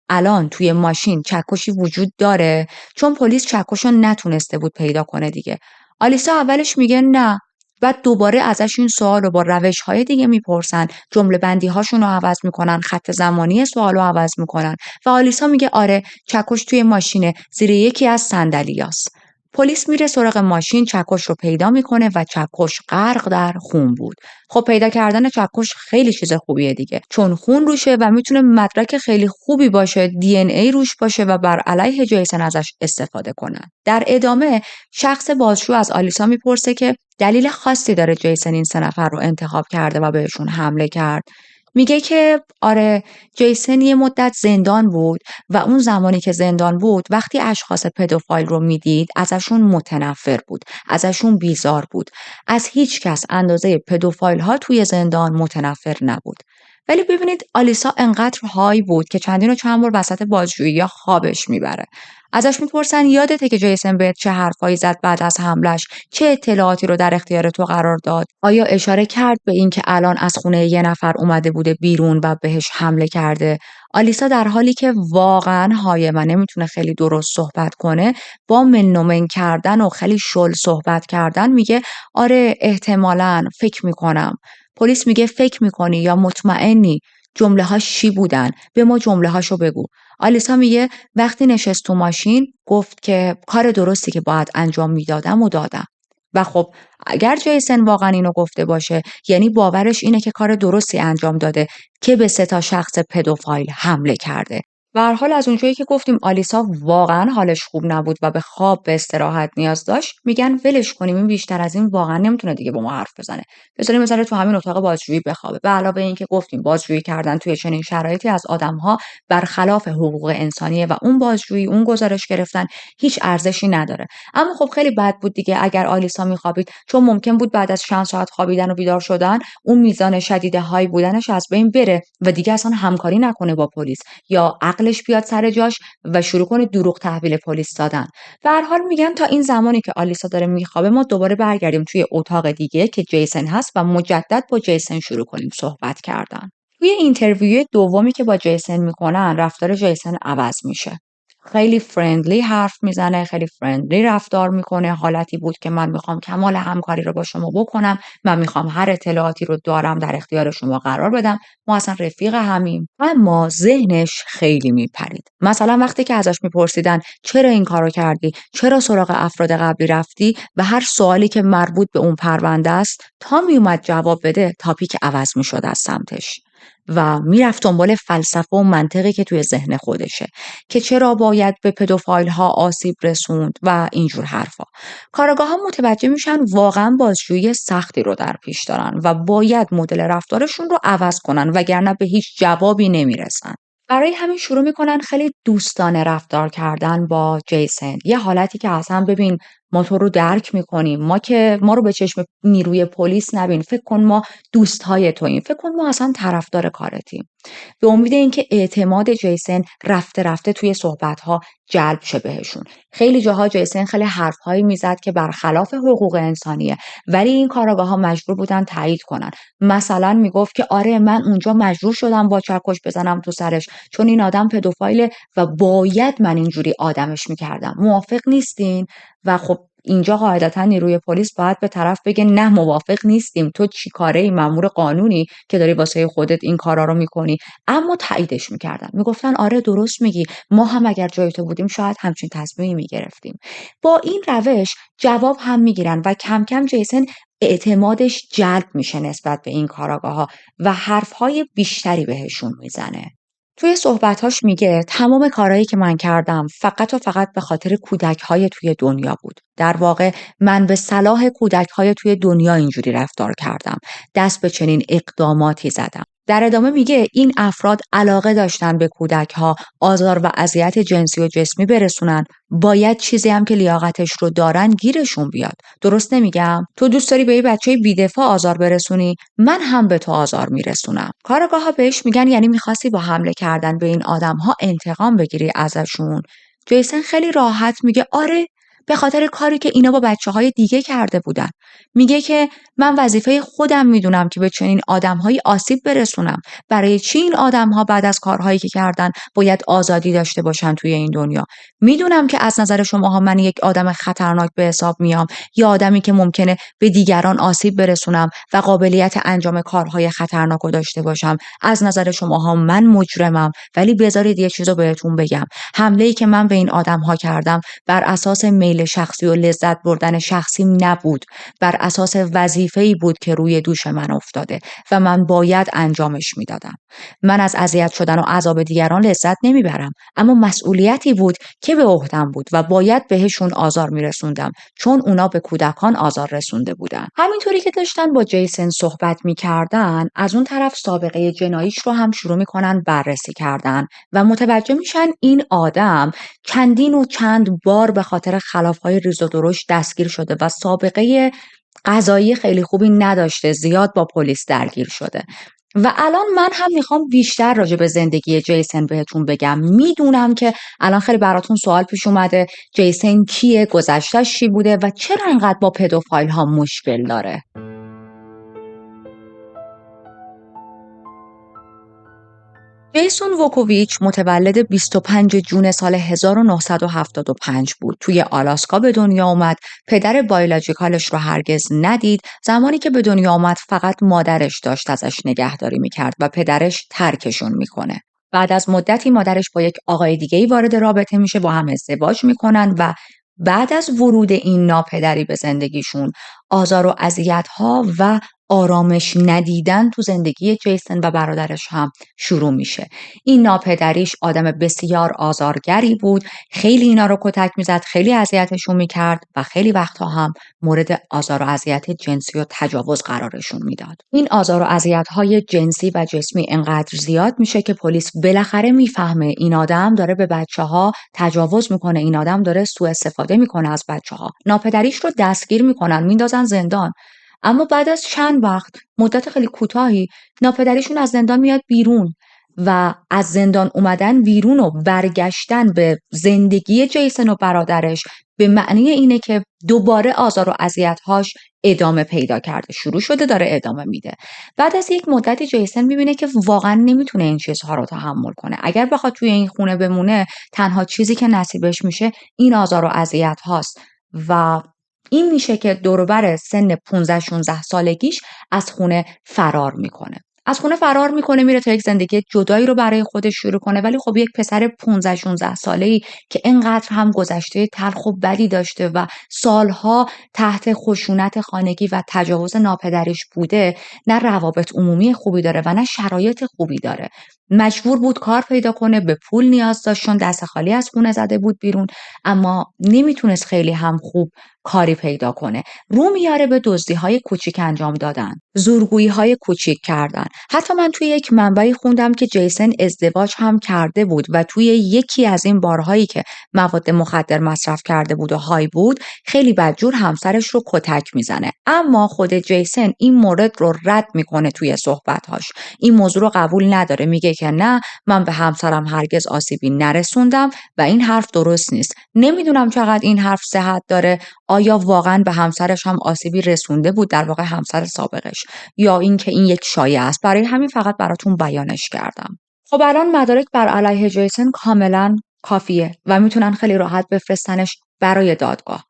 الان توی ماشین چکشی وجود داره؟ چون پلیس چکشو نتونسته بود پیدا کنه دیگه. آلیسا اولش میگه نه. بعد دوباره ازش این سوال رو با روش‌های دیگه میپرسن، جمله بندی هاشون رو عوض میکنن، خط زمانی سوال رو عوض میکنن و آلیسا میگه آره چکش توی ماشینه، زیر یکی از صندلیاست. پلیس میره سراغ ماشین، چکش رو پیدا میکنه و چکش غرق در خون بود. خب پیدا کردن چکش خیلی چیز خوبیه دیگه، چون خون روشه و میتونه مدرک خیلی خوبی باشه، دی ان ای روش باشه و بر علیه جیسن ازش استفاده کنن. در ادامه شخص بازجو از آلیسا میپرسه که دلیل خاصی داره جیسن این 3 نفر رو انتخاب کرده و بهشون حمله کرد. میگه که آره جیسن یه مدت زندان بود و اون زمانی که زندان بود وقتی اشخاص پدوفایل رو میدید ازشون متنفر بود، ازشون بیزار بود. از هیچ کس اندازه پدوفایل ها توی زندان متنفر نبود. ولی ببینید آلیسا انقدر های بود که چندین و چند بار وسط بازجویی یا خوابش میبره. ازش میپرسن یادته که جیسن بهت چه حرفایی زد بعد از حملش؟ چه اطلاعاتی رو در اختیار تو قرار داد؟ آیا اشاره کرد به این که الان از خونه یه نفر اومده بوده بیرون و بهش حمله کرده؟ آلیسا در حالی که واقعا هایه و نمیتونه خیلی درست صحبت کنه، با من کردن و خیلی شل صحبت کردن میگه آره احتمالاً، فکر میکنم. پلیس میگه فکر میکنی یا مطمئنی؟ جمله هاش چی بودن؟ به ما جمله هاشو بگو. آلیسا میگه وقتی نشست تو ماشین گفت که کار درستی که باید انجام میدادم و دادم. و خب اگر جیسن واقعا اینو گفته باشه یعنی باورش اینه که کار درستی انجام داده که به 3 شخص پدوفایل حمله کرده. به هر حال از اونجایی که گفتیم آلیسا واقعا حالش خوب نبود و به خواب، به استراحت نیاز داشت، میگن ولش کنیم، این بیشتر از این واقعا نمیتونه دیگه با ما حرف بزنه. بذاریم مثلا تو همین اتاق بازجویی بخوابه. به علاوه اینکه گفتیم بازجویی کردن توی چنین شرایطی از آدم‌ها برخلاف حقوق انسانیه و اون بازجویی، اون گزارش گرفتن هیچ ارزشی نداره. اما خب خیلی بد بود دیگه اگر آلیسا میخوابید، چون ممکن بود بعد از چند ساعت خوابیدن و بیدار شدن اون میزان شدید های بودنش از بین بره و دیگه اصلا همکاری نکنه با پلیس یا عقل عقلش بیاد سر جاش و شروع کنه دروغ تحویل پلیس دادن. به هر حال میگن تا این زمانی که آلیسا داره میخوابه ما دوباره برگردیم توی اتاق دیگه که جیسن هست و مجدد با جیسن شروع کنیم صحبت کردن. توی اینترویو دومی که با جیسن میکنن رفتار جیسن عوض میشه. خیلی فرندلی حرف میزنه، خیلی فرندلی رفتار میکنه. حالتی بود که من میخوام کمال همکاری رو با شما بکنم، من میخوام هر اطلاعاتی رو دارم در اختیار شما قرار بدم، ما اصلا رفیق همیم. اما ذهنش خیلی میپرید. مثلا وقتی که ازش میپرسیدن چرا این کارو کردی، چرا سراغ افراد قبلی رفتی و هر سوالی که مربوط به اون پرونده است تا میومد جواب بده تاپیک عوض میشد از سمتش و میرفت دنبال فلسفه و منطقی که توی ذهن خودشه که چرا باید به پدوفایل ها آسیب رسوند و اینجور حرفا. کاراگاه ها متوجه میشن واقعا بازجویی سختی رو در پیش دارن و باید مدل رفتارشون رو عوض کنن وگرنه به هیچ جوابی نمیرسن. برای همین شروع میکنن خیلی دوستانه رفتار کردن با جیسن. یه حالتی که اصلا ببین ما تو رو درک میکنیم، ما رو به چشم نیروی پلیس نبین، فکر کن ما دوستای توییم، فکر کن ما اصلا طرفدار کارتیم. به امید اینکه اعتماد جیسن رفته رفته توی صحبت‌ها جلب شه بهشون. خیلی جاها جیسن خیلی حرف‌هایی میزد که برخلاف حقوق انسانیه، ولی این کاراگاه‌ها مجبور بودن تایید کنن. مثلا میگفت که آره من اونجا مجبور شدم با چکش بزنم تو سرش چون این آدم پدوفایله و باید من اینجوری آدمش میکردم. موافق نیستین؟ و خب اینجا قاعدتا نیروی پلیس باید به طرف بگه نه موافق نیستیم، تو چی کاره ای، مأمور قانونی که داری واسه خودت این کارا رو میکنی. اما تاییدش میکردن، میگفتن آره درست میگی، ما هم اگر جای تو بودیم شاید همچین تصمیمی میگرفتیم. با این روش جواب هم میگیرن و کم کم جیسن اعتمادش جلب میشه نسبت به این کاراگاه‌ها و حرفهای بیشتری بهشون میزنه. توی صحبتاش میگه تمام کارهایی که من کردم فقط و فقط به خاطر کودک‌های توی دنیا بود. در واقع من به صلاح کودک‌های توی دنیا اینجوری رفتار کردم. دست به چنین اقداماتی زدم. در ادامه میگه این افراد علاقه داشتن به کودک‌ها آزار و اذیت جنسی و جسمی برسونن. باید چیزی هم که لیاقتش رو دارن گیرشون بیاد. درست نمیگم؟ تو دوست داری به یه بچه بی‌دفاع آزار برسونی؟ من هم به تو آزار میرسونم. کارآگاه‌ها بهش میگن یعنی میخواستی با حمله کردن به این آدم‌ها انتقام بگیری ازشون؟ جیسن خیلی راحت میگه آره، به خاطر کاری که اینا با بچه‌های دیگه کرده بودن. میگه که من وظیفه خودم میدونم که به چنین آدم‌هایی آسیب برسونم. برای چی این آدم‌ها بعد از کارهایی که کردن باید آزادی داشته باشن توی این دنیا؟ میدونم که از نظر شماها من یک آدم خطرناک به حساب میام، یا آدمی که ممکنه به دیگران آسیب برسونم و قابلیت انجام کارهای خطرناک رو داشته باشم. از نظر شماها من مجرمم، ولی بذارید یه چیزو بهتون بگم. حمله‌ای که من به این آدم‌ها کردم بر اساس میل شخصی و لذت بردن شخصیم نبود، بر اساس وظیفه‌ای بود که روی دوش من افتاده و من باید انجامش میدادم. من از اذیت شدن و عذاب دیگران لذت نمیبرم، اما مسئولیتی بود که به عهدم بود و باید بهشون آزار میرسوندم چون اونا به کودکان آزار رسونده بودن. همینطوری که داشتن با جیسن صحبت میکردن، از اون طرف سابقه جناییش رو هم شروع میکنن بررسی کردن و متوجه میشن این آدم چندین و چند بار به خاطر خلافهای ریز و درشت دستگیر شده و سابقه قضایی خیلی خوبی نداشته، زیاد با پلیس درگیر شده. و الان من هم میخوام بیشتر راجع به زندگی جیسن بهتون بگم. میدونم که الان خیلی براتون سوال پیش اومده جیسن کیه، گذشته‌اش چی بوده و چرا انقدر با پدوفایل ها مشکل داره. جیسون ووکوویچ متولد 25 جون سال 1975 بود. توی آلاسکا به دنیا اومد. پدر بایولوژیکالش رو هرگز ندید. زمانی که به دنیا اومد فقط مادرش داشت ازش نگهداری میکرد و پدرش ترکشون میکنه. بعد از مدتی مادرش با یک آقای دیگه‌ای وارد رابطه میشه، با هم ازدواج میکنن و بعد از ورود این ناپدری به زندگیشون آزار و اذیت‌ها و آرامش ندیدن تو زندگی جیسن و برادرش هم شروع میشه. این ناپدریش آدم بسیار آزارگری بود، خیلی اینا رو کتک میزد، خیلی اذیتشون میکرد و خیلی وقتها هم مورد آزار و اذیت جنسی و تجاوز قرارشون میداد. این آزار و اذیت‌های جنسی و جسمی انقدر زیاد میشه که پلیس بالاخره میفهمه این آدم داره به بچه‌ها تجاوز میکنه، این آدم داره سوء استفاده میکنه از بچه‌ها. ناپدریش رو دستگیر میکنن، میندازن زندان. اما بعد از چند وقت، مدت خیلی کوتاهی، ناپدریشون از زندان میاد بیرون و از زندان اومدن بیرون و برگشتن به زندگی جیسن و برادرش به معنی اینه که دوباره آزار و اذیت‌هاش ادامه پیدا کرده، شروع شده داره ادامه میده. بعد از یک مدتی جیسن میبینه که واقعا نمیتونه این چیزها رو تحمل کنه. اگر بخواد توی این خونه بمونه تنها چیزی که نصیبش میشه این آزار و اذیت هاست و این میشه که دور و بر سن 15-16 سالگیش از خونه فرار میکنه. از خونه فرار میکنه، میره تا یک زندگی جدایی رو برای خودش شروع کنه. ولی خب یک پسر 15-16 ساله‌ای که اینقدر هم گذشته تلخ و بدی داشته و سالها تحت خشونت خانگی و تجاوز ناپدریش بوده، نه روابط عمومی خوبی داره و نه شرایط خوبی داره. مجبور بود کار پیدا کنه، به پول نیاز داشت چون دست خالی از خونه زده بود بیرون، اما نمیتونست خیلی هم خوب کاری پیدا کنه. رو میاره به دزدی‌های کوچیک انجام دادن، زورگویی‌های کوچیک کردن. حتی من توی یک منبعی خوندم که جیسن ازدواج هم کرده بود و توی یکی از این بارهایی که مواد مخدر مصرف کرده بود و های بود، خیلی بدجور همسرش رو کتک میزنه. اما خود جیسن این مورد رو رد میکنه توی صحبت‌هاش. این موضوع رو قبول نداره، میگه که نه، من به همسرم هرگز آسیبی نرسوندم و این حرف درست نیست. نمیدونم چقدر این حرف صحت داره، آیا واقعا به همسرش هم آسیبی رسونده بود، در واقع همسر سابقش، یا اینکه این یک شایعه است. برای همین فقط براتون بیانش کردم. خب الان مدارک بر علیه جیسن کاملا کافیه و میتونن خیلی راحت بفرستنش برای دادگاه.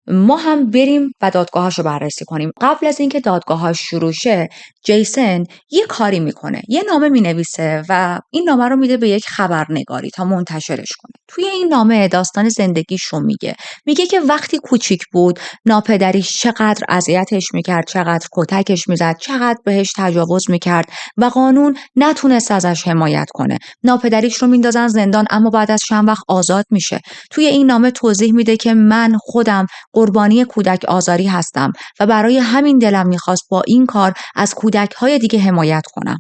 ما هم بریم و دادگاهاش رو بررسی کنیم. قبل از اینکه دادگاهاش شروع شه، جیسن یه کاری میکنه، یه نامه مینویسه و این نامه رو میده به یک خبرنگاری تا منتشرش کنه. توی این نامه داستان زندگیش رو میگه که وقتی کوچیک بود ناپدریش چقدر اذیتش میکرد، چقدر کتکش میزد، چقدر بهش تجاوز میکرد و قانون نتونست ازش حمایت کنه. ناپدریش رو میندازن زندان اما بعد از چند وقت آزاد میشه. توی این نامه توضیح میده که من خودم قربانی کودک آزاری هستم و برای همین دلم میخواست با این کار از کودک‌های دیگه حمایت کنم.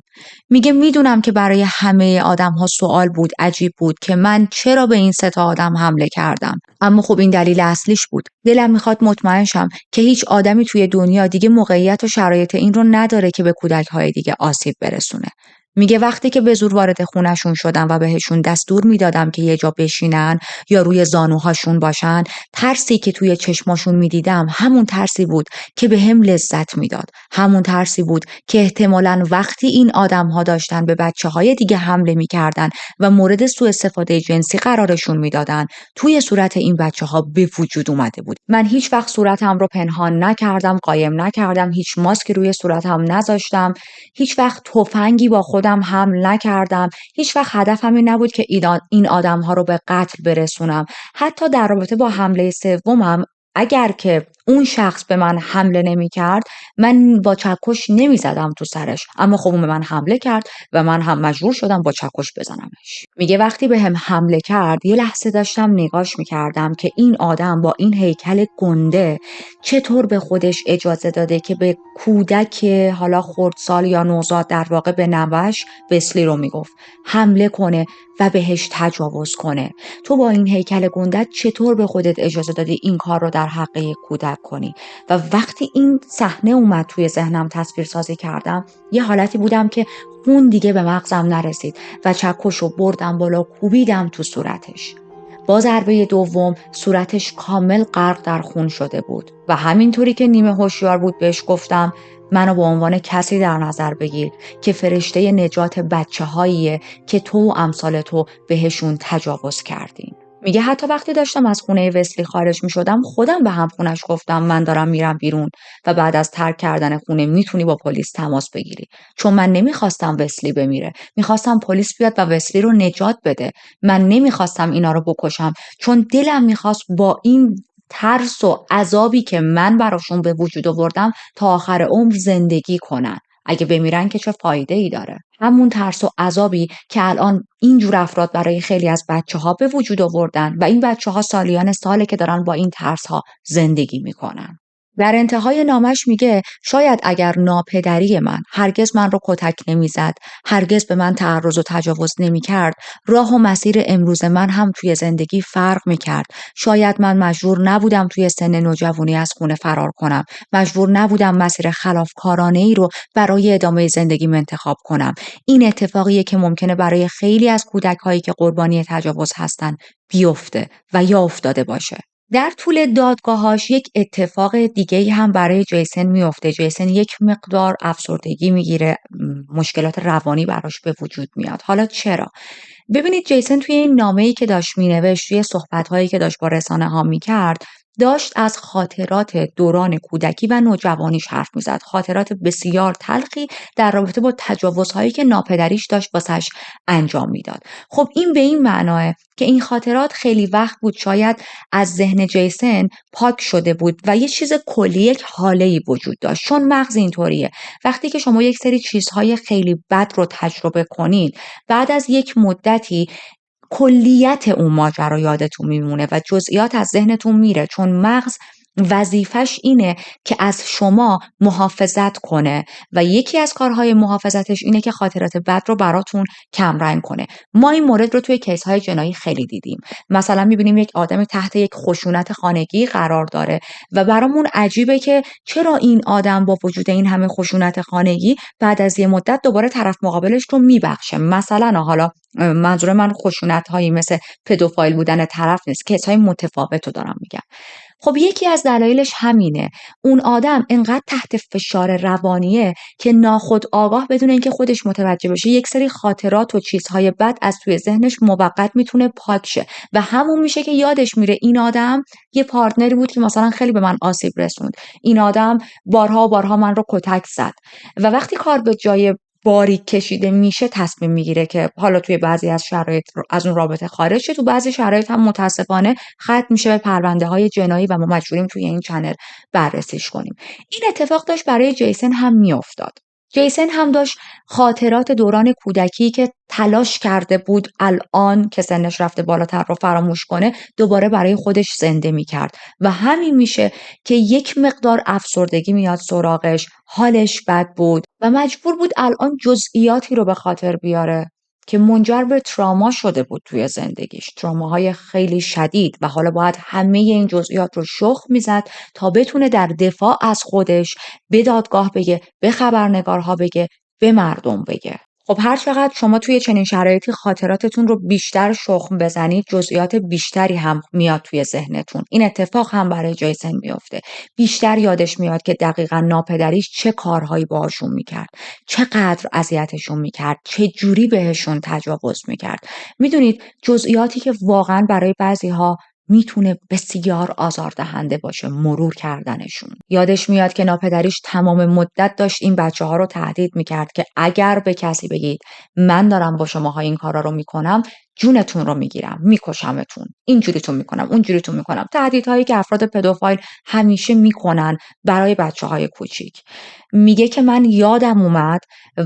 میگه میدونم که برای همه آدم‌ها سوال بود، عجیب بود که من چرا به این 3 آدم حمله کردم. اما خب این دلیل اصلیش بود. دلم میخواد مطمئن شم که هیچ آدمی توی دنیا دیگه موقعیت و شرایط این رو نداره که به کودک‌های دیگه آسیب برسونه. میگه وقتی که به زور وارد خونشون شدم و بهشون دستور میدادم که یه جا بشینن یا روی زانوهاشون باشن، ترسی که توی چشماشون میدیدم همون ترسی بود که به هم لذت میداد. همون ترسی بود که احتمالاً وقتی این آدم‌ها داشتن به بچه‌های دیگه حمله میکردن و مورد سوء استفاده جنسی قرارشون میدادن، توی صورت این بچه‌ها به وجود اومده بود. من هیچ وقت صورتم رو پنهان نکردم، قایم نکردم، هیچ ماسکی روی صورتم نذاشتم، هیچ وقت تفنگی با خودم حمل نکردم، هیچ وقت هدفم این نبود که این آدم‌ها رو به قتل برسونم. حتی در رابطه با حمله سومم اگر که اون شخص به من حمله نمی‌کرد، من با چکش نمی‌زدم تو سرش، اما خب اون به من حمله کرد و من هم مجبور شدم با چکش بزنمش. میگه وقتی به هم حمله کرد یه لحظه داشتم نگاش می‌کردم که این آدم با این هیکل گنده چطور به خودش اجازه داده که به کودک حالا خردسال یا نوزاد، در واقع به نوش، وسلی رو میگفت، حمله کنه و بهش تجاوز کنه. تو با این هیکل گندت چطور به خودت اجازه دادی این کار رو در حق یک کودک کنی؟ و وقتی این صحنه اومد توی ذهنم تصویر سازی کردم، یه حالتی بودم که خون دیگه به مغزم نرسید و چکشو بردم بالا، کوبیدم تو صورتش. با ضربه دوم صورتش کامل غرق در خون شده بود و همینطوری که نیمه هوشیار بود بهش گفتم منو به عنوان کسی در نظر بگیر که فرشته نجات بچه‌هاییه که تو و امثال تو بهشون تجاوز کردین. میگه حتی وقتی داشتم از خونه وسلی خارج میشدم خودم به همخونش گفتم من دارم میرم بیرون و بعد از ترک کردن خونه میتونی با پلیس تماس بگیری، چون من نمیخواستم وسلی بمیره، میخواستم پلیس بیاد و وسلی رو نجات بده. من نمیخواستم اینا رو بکشم چون دلم میخواست با این ترس و عذابی که من براشون به وجود آوردم تا آخر عمر زندگی کنن. اگه بمیرن که چه فایده ای داره؟ همون ترس و عذابی که الان اینجور افراد برای خیلی از بچه‌ها به وجود آوردن و این بچه‌ها سالیان ساله که دارن با این ترس‌ها زندگی میکنن. در انتهای نامش میگه شاید اگر ناپدری هرگز من رو کتک نمیزد، هرگز به من تعرض و تجاوز نمیکرد، راه و مسیر امروز من هم توی زندگی فرق میکرد. شاید من مجبور نبودم توی سن نوجوانی از خونه فرار کنم، مجبور نبودم مسیر خلافکارانه ای رو برای ادامه زندگیم انتخاب کنم. این اتفاقیه که ممکنه برای خیلی از کودک هایی که قربانی تجاوز هستن بیفته و یا افتاده باشه. در طول دادگاهاش یک اتفاق دیگه هم برای جیسن میفته. جیسن یک مقدار افسردگی میگیره، مشکلات روانی براش به وجود میاد. حالا چرا؟ ببینید جیسن توی این نامه‌ای که داشت مینوشت، توی صحبت‌هایی که داشت با رسانه‌ها میکرد، داشت از خاطرات دوران کودکی و نوجوانیش حرف میزد. خاطرات بسیار تلخی در رابطه با تجاوزهایی که ناپدریش داشت واسش انجام میداد. خب این به این معناه که این خاطرات خیلی وقت بود شاید از ذهن جیسن پاک شده بود و یه چیز کلی، یک حاله‌ای وجود داشت. چون مغز اینطوریه، وقتی که شما یک سری چیزهای خیلی بد رو تجربه کنید، بعد از یک مدتی کلیت اون ماجرا یادتون میمونه و جزئیات از ذهنتون میره، چون مغز وظیفش اینه که از شما محافظت کنه و یکی از کارهای محافظتش اینه که خاطرات بد رو براتون کمرنگ کنه. ما این مورد رو توی کیس‌های جنایی خیلی دیدیم. مثلا میبینیم یک آدم تحت یک خشونت خانگی قرار داره و برامون عجیبه که چرا این آدم با وجود این همه خشونت خانگی بعد از یه مدت دوباره طرف مقابلش رو میبخشه. مثلا حالا منظور من خشونت هایی مثل پدوفایل بودن طرف نیست، کیس های متفاوت رو دارم میگم. خب یکی از دلایلش همینه. اون آدم انقدر تحت فشار روانیه که ناخودآگاه بدون اینکه خودش متوجه بشه یک سری خاطرات و چیزهای بد از توی ذهنش موقت میتونه پاک شه و همون میشه که یادش میره این آدم یه پارتنری بود که مثلا خیلی به من آسیب رسوند، این آدم بارها و بارها من رو کتک زد و وقتی کار به جای باریک کشیده میشه تصمیم میگیره که حالا توی بعضی از شرایط از اون رابطه خارج شه، تو بعضی شرایط هم متاسفانه ختم میشه به پرونده های جنایی و ما مجبوریم توی این چنل بررسیش کنیم. این اتفاق داشت برای جیسن هم میافتاد. جیسن هم داشت خاطرات دوران کودکی که تلاش کرده بود الان که سنش رفته بالاتر رو فراموش کنه دوباره برای خودش زنده میکرد و همین میشه که یک مقدار افسردگی میاد سراغش، حالش بد بود و مجبور بود الان جزئیاتی رو به خاطر بیاره که منجر به تراما شده بود توی زندگیش، تراماهای خیلی شدید و حالا باید همه این جزئیات رو شخم میزد تا بتونه در دفاع از خودش به دادگاه بگه، به خبرنگارها بگه، به مردم بگه. خب هر چقدر شما توی چنین شرایطی خاطراتتون رو بیشتر شخم بزنید، جزئیات بیشتری هم میاد توی ذهنتون. این اتفاق هم برای جیسن میفته. بیشتر یادش میاد که دقیقاً ناپدریش چه کارهایی باهاشون میکرد، چقدر اذیتشون میکرد، چه جوری بهشون تجاوز میکرد. میدونید جزئیاتی که واقعاً برای بعضی‌ها میتونه بسیار آزاردهنده باشه مرور کردنشون. یادش میاد که ناپدریش تمام مدت داشت این بچه‌ها رو تهدید میکرد که اگر به کسی بگید من دارم با شماها این کارا رو میکنم، جونتون رو میگیرم، میکشمتون، اینجوریتون میکنم، اونجوریتون میکنم. تهدیدهایی که افراد پدوفایل همیشه میکنن برای بچه‌های کوچیک. میگه که من یادم اومد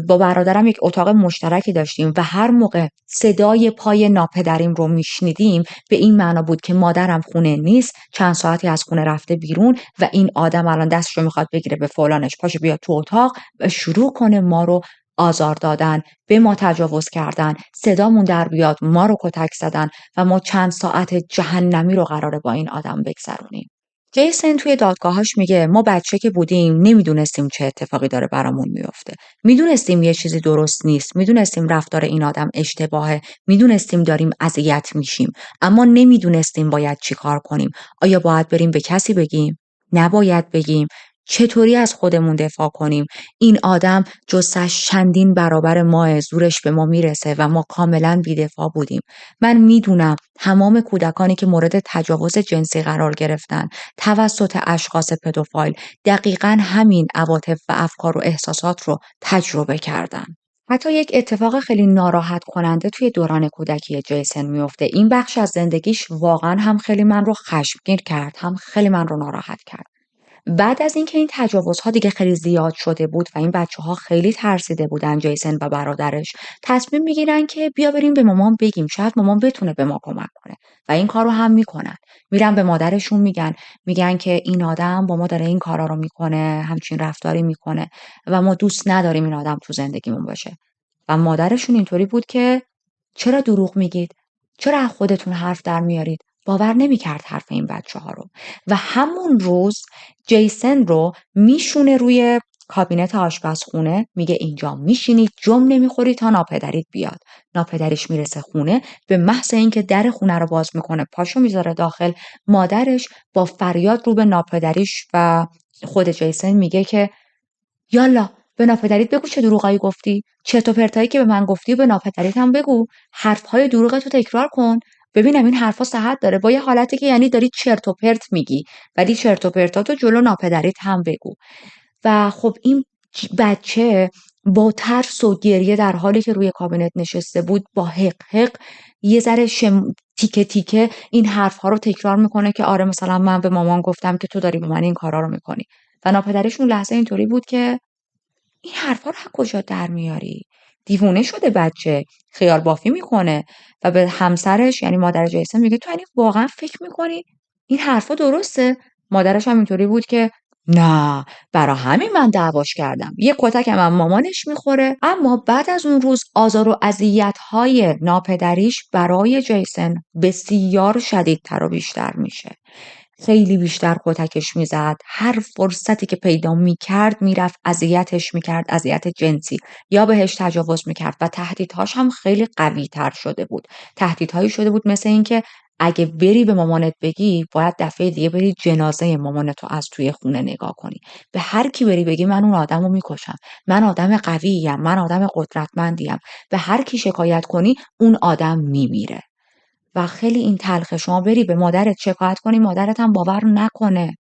با برادرم یک اتاق مشترکی داشتیم و هر موقع صدای پای ناپدریم رو میشنیدیم به این معنا بود که مادرم خونه نیست، چند ساعتی از خونه رفته بیرون و این آدم الان دستشو میخواد بگیره به فلانش، پاشو بیا تو اتاق و شروع کنه ما رو آزار دادن، به ما تجاوز کردن، صدامون در بیاد، ما رو کتک زدن و ما چند ساعت جهنمی رو قراره با این آدم بگذرونیم. جیسن توی دادگاهاش میگه ما بچه که بودیم نمیدونستیم چه اتفاقی داره برامون میفته. میدونستیم یه چیزی درست نیست، میدونستیم رفتار این آدم اشتباهه، میدونستیم داریم اذیت میشیم، اما نمیدونستیم باید چی کار کنیم. آیا باید بریم به کسی بگیم؟ نباید بگیم؟ چطوری از خودمون دفاع کنیم؟ این آدم جثه‌اش چندین برابر ماه، زورش به ما میرسه و ما کاملا بی‌دفاع بودیم. من میدونم تمام کودکانی که مورد تجاوز جنسی قرار گرفتن توسط اشخاص پدوفایل دقیقاً همین عواطف و افکار و احساسات رو تجربه کردن. حتی یک اتفاق خیلی ناراحت کننده توی دوران کودکی جیسن میفته. این بخش از زندگیش واقعاً هم خیلی من رو خشمگین کرد، هم خیلی من رو ناراحت کرد. بعد از اینکه این تجاوزها دیگه خیلی زیاد شده بود و این بچه‌ها خیلی ترسیده بودن، جیسن و برادرش تصمیم میگیرن که بیا بریم به مامان بگیم، شاید مامان بتونه به ما کمک کنه و این کارو هم میکنن. میرن به مادرشون میگن که این آدم با ما داره این کارا رو میکنه، همچین رفتاری میکنه و ما دوست نداریم این آدم تو زندگیمون باشه. و مادرشون اینطوری بود که چرا دروغ میگید؟ چرا از خودتون حرف در میارید؟ باور نمیکرد حرف این بچه‌ها رو. و همون روز جیسن رو میشونه روی کابینت آشپزخونه، میگه اینجا میشینید جم نمیخوری تا ناپدریت بیاد. ناپدریش میرسه خونه، به محض اینکه در خونه رو باز میکنه پاشو میذاره داخل، مادرش با فریاد رو به ناپدریش و خود جیسن میگه که یالا به ناپدریت بگو چه دروغایی گفتی، چرت و پرتایی که به من گفتی به ناپدریت هم بگو، حرفهای دروغتو تکرار کن ببینم این حرفا صحت داره، با یه حالتی که یعنی داری چرت و پرت میگی ولی چرت و پرتاتو جلو ناپدریت هم بگو. و خب این بچه با ترس و گریه در حالی که روی کابینت نشسته بود با حق حق یه ذره تیکه تیکه این حرفها رو تکرار میکنه که آره مثلا من به مامان گفتم که تو داری به من این کارا رو میکنی. و ناپدریش اون لحظه اینطوری بود که این حرفا رو از کجا در میاری؟ دیوونه شده بچه، خیال بافی میکنه و به همسرش یعنی مادر جیسن میگه تو یعنی واقعا فکر میکنی این حرفا درسته؟ مادرش هم اینطوری بود که نه، برا همین من دعواش کردم. یه کتک هم مامانش میخوره. اما بعد از اون روز آزار و اذیت‌های ناپدریش برای جیسن بسیار شدیدتر و بیشتر میشه. خیلی بیشتر کتکش میزد، هر فرصتی که پیدا میکرد میرفت اذیتش میکرد، اذیت جنسی یا بهش تجاوز میکرد و تهدیدهاش هم خیلی قوی تر شده بود. تهدیدهایی شده بود مثل اینکه اگه بری به مامانت بگی باید دفعه دیگه بری جنازه مامانتو از توی خونه نگاه کنی. به هر کی بری بگی من اون آدمو میکشم، من آدم قوییم، من آدم قدرتمندیم، به هر کی شکایت کنی اون آدم میمیره. و خیلی این تلخه شما بری به مادرت شکایت کنی مادرت هم باور نکنه.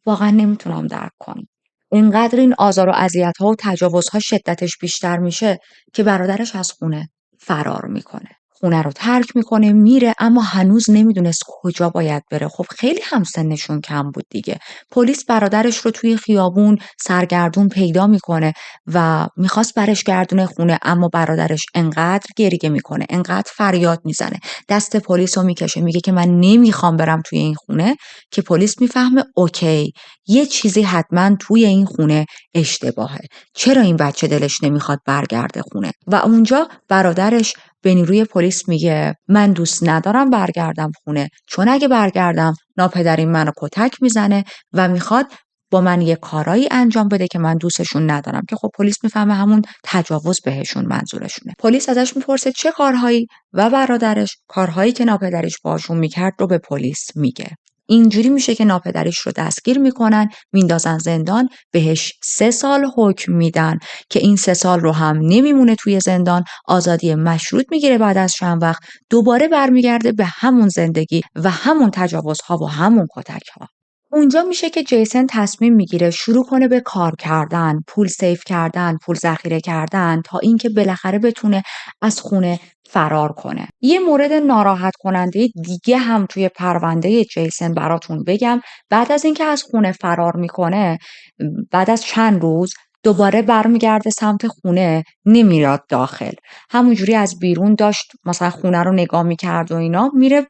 واقعا نمیتونم درک کنم. اینقدر این آزار و اذیت‌ها و تجاوزها شدتش بیشتر میشه که برادرش از خونه فرار میکنه. خونه رو ترک میکنه میره، اما هنوز نمیدونست کجا باید بره. خب خیلی هم سنشون کم بود دیگه. پلیس برادرش رو توی خیابون سرگردون پیدا میکنه و میخواست برش گردونه خونه، اما برادرش انقدر گریه میکنه، انقدر فریاد میزنه، دست پلیس رو میکشه، میگه که من نمیخوام برم توی این خونه، که پلیس میفهمه اوکی یه چیزی حتما توی این خونه اشتباهه. چرا این بچه دلش نمیخواد برگرده خونه؟ و اونجا برادرش به نیروی پلیس میگه من دوست ندارم برگردم خونه، چون اگه برگردم ناپدریم منو کتک میزنه و میخواد با من یه کارایی انجام بده که من دوستشون ندارم. که خب پلیس میفهمه همون تجاوز بهشون منظورشونه. پلیس ازش میپرسه چه کارهایی و برادرش کارهایی که ناپدریش باشون میکرد رو به پلیس میگه. اینجوری میشه که ناپدریش رو دستگیر میکنن، میندازن زندان، بهش 3 سال حکم میدن که این 3 سال رو هم نمیمونه توی زندان، آزادی مشروط میگیره. بعد از چند وقت دوباره برمیگرده به همون زندگی و همون تجاوزها و همون کتک‌ها. اونجا میشه که جیسن تصمیم میگیره شروع کنه به کار کردن، پول سیف کردن، پول ذخیره کردن تا اینکه بالاخره بتونه از خونه فرار کنه. یه مورد ناراحت کننده دیگه هم توی پرونده جیسن براتون بگم. بعد از اینکه از خونه فرار میکنه، بعد از چند روز دوباره برمیگرده سمت خونه، نمیاد داخل. همونجوری از بیرون داشت مثلا خونه رو نگاه میکرد و اینا، میره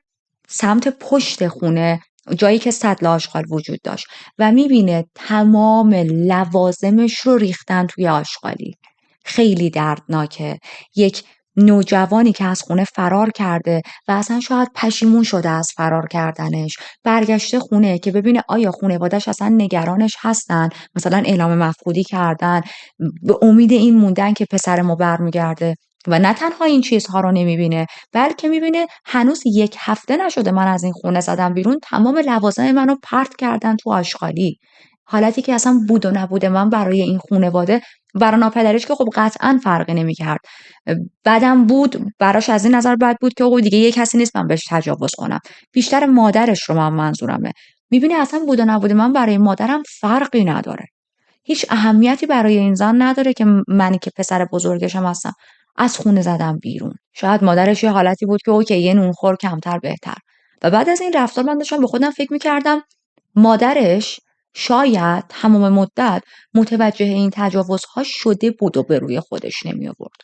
سمت پشت خونه، جایی که سطل آشغال وجود داشت و میبینه تمام لوازمش رو ریختن توی آشغالی. خیلی دردناکه. یک نوجوانی که از خونه فرار کرده و اصلا شاید پشیمون شده از فرار کردنش، برگشته خونه که ببینه آیا خانواده‌اش اصلا نگرانش هستن، مثلا اعلام مفقودی کردن، به امید این موندن که پسر ما برمیگرده. و نه تنها این چیزها رو نمیبینه، بلکه میبینه هنوز 1 هفته نشده من از این خونه زدم بیرون، تمام لوازم منو پرت کردن تو آشغالی. حالتی که اصلا بود و نبود من برای این خانواده، برای ناپدریش که خب قطعا فرقی نمیکرد، بدم بود براش، از این نظر بد بود که او دیگه یه کسی نیست من بهش تجاوز کنم. بیشتر مادرش رو من منظورمه. میبینه اصلا بود و نبود من برای مادرم فرقی نداره، هیچ اهمیتی برای این زن نداره که منی که پسر بزرگشم هستم از خونه زدم بیرون. شاید مادرش یه حالتی بود که اوکی یه نونخور کمتر بهتر. و بعد از این رفتار من داشتم به خودم فکر میکردم مادرش شاید تمام مدت متوجه این تجاوزها شده بود و به روی خودش نمی آورد.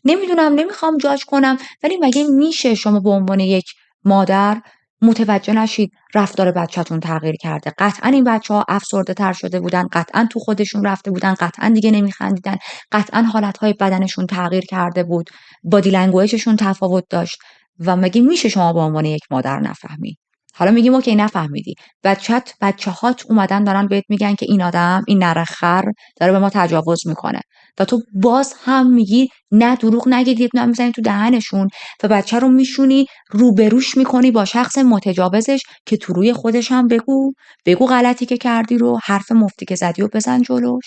نمیدونم، نمیخوام جاج کنم، ولی مگه میشه شما به عنوان یک مادر متوجه نشید رفتار بچه‌تون تغییر کرده؟ قطعا این بچه‌ها افسرده تر شده بودن، قطعا تو خودشون رفته بودن، قطعا دیگه نمیخندیدن، قطعا حالتهای بدنشون تغییر کرده بود، بادی لنگویجشون تفاوت داشت. و مگه میشه شما به عنوان یک مادر نفهمی؟ حالا میگیم اوکی نفهمیدی. بچه‌هات اومدن دارن بهت میگن که این آدم، این نره خر داره به ما تجاوز میکنه و تو باز هم میگی نه دروغ نگید، نه میزنی تو دهنشون و بچه رو میشونی روبروش میکنی با شخص متجاوزش که تو روی خودش هم بگو غلطی که کردی رو، حرف مفتی که زدی و بزن جلوش.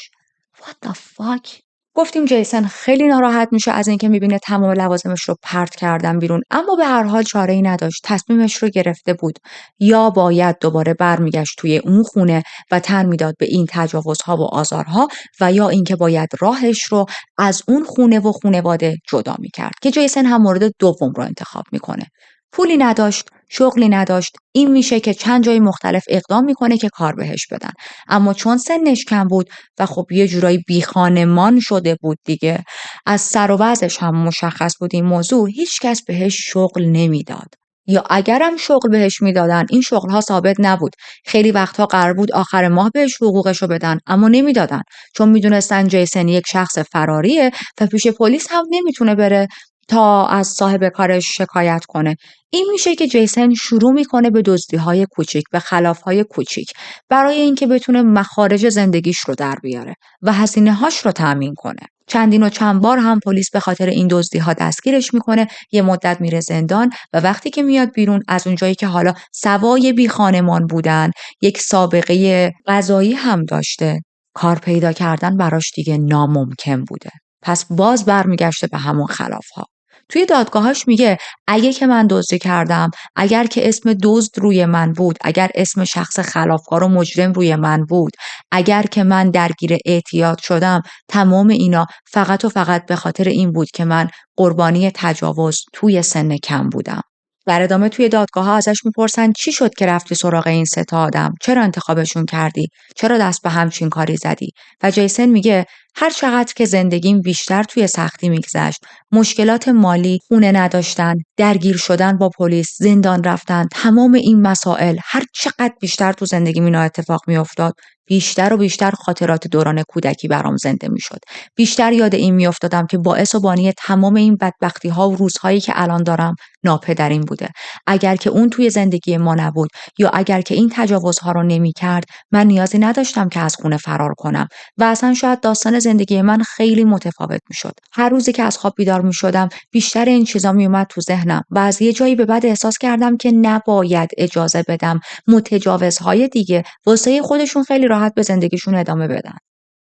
What the fuck؟ گفتیم جیسن خیلی ناراحت میشه از اینکه میبینه تمام لوازمش رو پرت کردن بیرون، اما به هر حال چاره‌ای نداشت. تصمیمش رو گرفته بود. یا باید دوباره برمیگشت توی اون خونه و تن میداد به این تجاوزها و آزارها، و یا اینکه باید راهش رو از اون خونه و خانواده جدا میکرد که جیسن هم مورد دوم رو انتخاب میکنه. پولی نداشت، شغلی نداشت. این میشه که چند جای مختلف اقدام میکنه که کار بهش بدن. اما چون سنش کم بود و خب یه جورایی بی خانمان شده بود دیگه، از سر و وضعش هم مشخص بود این موضوع، هیچ کس بهش شغل نمیداد. یا اگرم شغل بهش میدادن این شغلها ثابت نبود. خیلی وقتها قرار بود آخر ماه بهش حقوقشو بدن اما نمیدادن، چون میدونستن جیسن یک شخص فراریه و پیش پلیس هم نمیتونه بره تا از صاحب کارش شکایت کنه. این میشه که جیسن شروع میکنه به دزدی‌های کوچیک، به خلاف‌های کوچیک، برای اینکه بتونه مخارج زندگیش رو در بیاره و هزینه‌هاش رو تأمین کنه. چندین و چند بار هم پلیس به خاطر این دزدی‌ها دستگیرش میکنه، یه مدت میره زندان و وقتی که میاد بیرون از اونجایی که حالا سوای بی خانمان بودن، یک سابقه قضایی هم داشته، کار پیدا کردن براش دیگه ناممکن بوده. پس باز برمیگشته به همون خلاف‌ها. توی دادگاهاش میگه اگه که من دزدی کردم، اگر که اسم دزد روی من بود، اگر اسم شخص خلافکار و مجرم روی من بود، اگر که من درگیر اعتیاد شدم، تمام اینا فقط و فقط به خاطر این بود که من قربانی تجاوز توی سن کم بودم. در ادامه توی دادگاه‌ها ازش میپرسن چی شد که رفتی سراغ این سه تا آدم؟ چرا انتخابشون کردی؟ چرا دست به همچین کاری زدی؟ و جیسن میگه هر چقدر که زندگیم بیشتر توی سختی میگذشت، مشکلات مالی، خونه نداشتن، درگیر شدن با پلیس، زندان رفتن، تمام این مسائل هر چقدر بیشتر تو زندگیم اینا اتفاق میافتاد، بیشتر و بیشتر خاطرات دوران کودکی برام زنده میشد. بیشتر یاد این میافتادم که باعث و بانی تمام این بدبختی ها و روزهایی که الان دارم ناپدرین بوده. اگر که اون توی زندگی ما نبود یا اگر که این تجاوزها رو نمی‌کرد، من نیازی نداشتم که از خونه فرار کنم و اصلا شاید داستان زندگی من خیلی متفاوت میشد. هر روزی که از خواب بیدار میشدم بیشتر این چیزا میومد تو ذهنم و از یه جایی به بعد احساس کردم که نباید اجازه بدم متجاوزهای دیگه واسه خودشون خیلی راحت به زندگیشون ادامه بدن.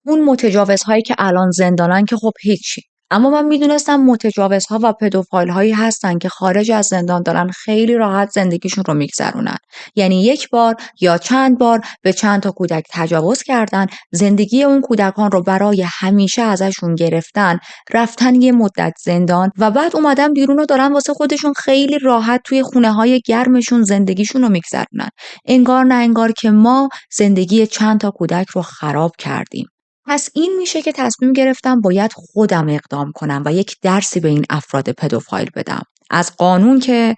اون متجاوزهایی که الان زندانن که خب هیچی، اما من میدونستم متجاوزها و پدوفایل هایی هستن که خارج از زندان دارن خیلی راحت زندگیشون رو میگذرونن. یعنی یک بار یا چند بار به چند تا کودک تجاوز کردن، زندگی اون کودکان رو برای همیشه ازشون گرفتن، رفتن یه مدت زندان و بعد اومدن بیرون و دارن واسه خودشون خیلی راحت توی خونه های گرمشون زندگیشون رو میگذرونن. انگار نه انگار که ما زندگی چند تا کودک رو خراب کردیم. پس این میشه که تصمیم گرفتم باید خودم اقدام کنم و یک درسی به این افراد پدوفایل بدم. از قانون که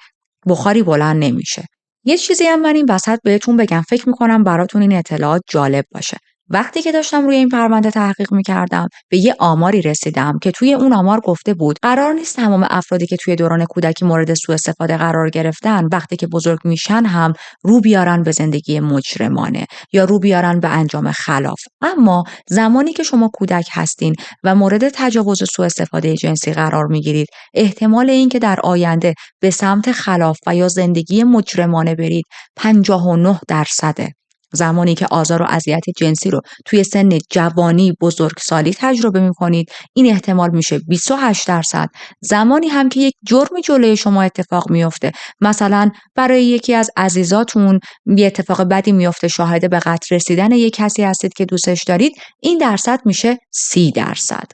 بخاری بلند نمیشه. یه چیزی هم من این وسط بهتون بگم، فکر میکنم براتون این اطلاعات جالب باشه. وقتی که داشتم روی این پرونده تحقیق میکردم به یه آماری رسیدم که توی اون آمار گفته بود قرار نیست تمام افرادی که توی دوران کودکی مورد سوء استفاده قرار گرفتن وقتی که بزرگ میشن هم رو بیارن به زندگی مجرمانه یا رو بیارن به انجام خلاف. اما زمانی که شما کودک هستین و مورد تجاوز و سوء استفاده جنسی قرار میگیرید، احتمال این که در آینده به سمت خلاف و یا زندگی مجرمانه برید 59%. زمانی که آزار و اذیت جنسی رو توی سن جوانی بزرگسالی تجربه می‌کنید، این احتمال میشه 28%. زمانی هم که یک جرم جلوی شما اتفاق میفته، مثلا برای یکی از عزیزاتون یه اتفاق بدی میفته، شاهد به قتل رسیدن یک کسی هستید که دوستش دارید، این درصد میشه 30%.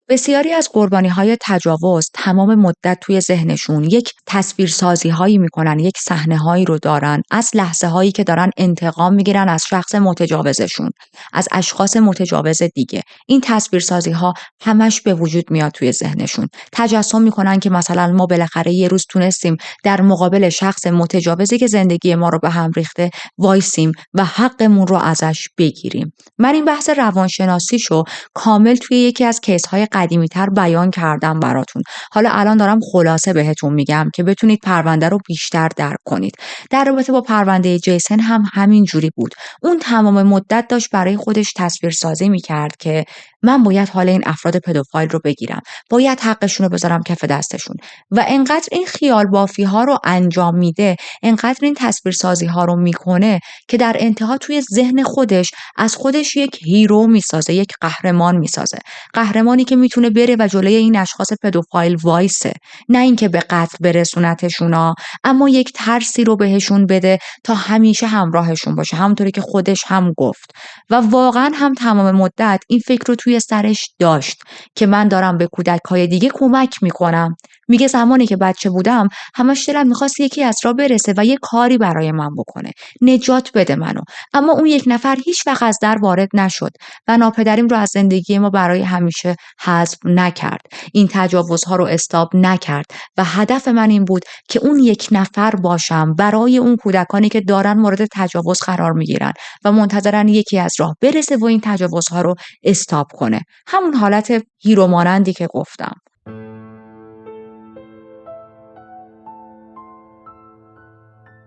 بسیاری از قربانی‌های تجاوز تمام مدت توی ذهنشون یک تصویرسازی‌هایی می‌کنن، یک صحنه‌هایی رو دارن از لحظه‌هایی که دارن انتقام می‌گیرن از شخص متجاوزشون، از اشخاص متجاوز دیگه. این تصویرسازی‌ها همش به وجود میاد توی ذهنشون. تجسم می‌کنن که مثلا ما بالاخره یه روز تونستیم در مقابل شخص متجاوزی که زندگی ما رو به هم ریخته وایسیم و حقمون رو ازش بگیریم. من این بحث روانشناسیشو کامل توی یکی از کیس‌های قدیمی‌تر بیان کردم براتون. حالا الان دارم خلاصه بهتون میگم که بتونید پرونده رو بیشتر درک کنید. در رابطه با پرونده جیسن هم همین جوری بود. اون تمام مدت داشت برای خودش تصویرسازی می‌کرد که من باید حال این افراد پدوفایل رو بگیرم. باید حقشون رو بذارم کف دستشون. و انقدر این خیال بافی‌ها رو انجام میده، انقدر این تصویرسازی‌ها رو میکنه که در انتها توی ذهن خودش از خودش یک هیرو میسازه، یک قهرمان میسازه. قهرمانی که میتونه بره و جلوی این اشخاص پدوفایل وایسه، نه اینکه به قتل برسونتشونا، اما یک ترسی رو بهشون بده تا همیشه همراهشون باشه، همونطوری که خودش هم گفت. و واقعا هم تمام مدت این فکر رو توی سرش داشت که من دارم به کودک‌های دیگه کمک میکنم. میگه زمانی که بچه بودم همش دلم میخواست یکی از راه برسه و یه کاری برای من بکنه، نجات بده منو. اما اون یک نفر هیچ وقت از در وارد نشد و ناپدریم رو از زندگی ما برای همیشه حذف نکرد. این تجاوزها رو استاپ نکرد و هدف من این بود که اون یک نفر باشم برای اون کودکانی که دارن مورد تجاوز قرار میگیرن و منتظرن یکی از راه برسه و این تجاوزها رو استاپ کنه. همون حالت هیرو مانندی که گفتم.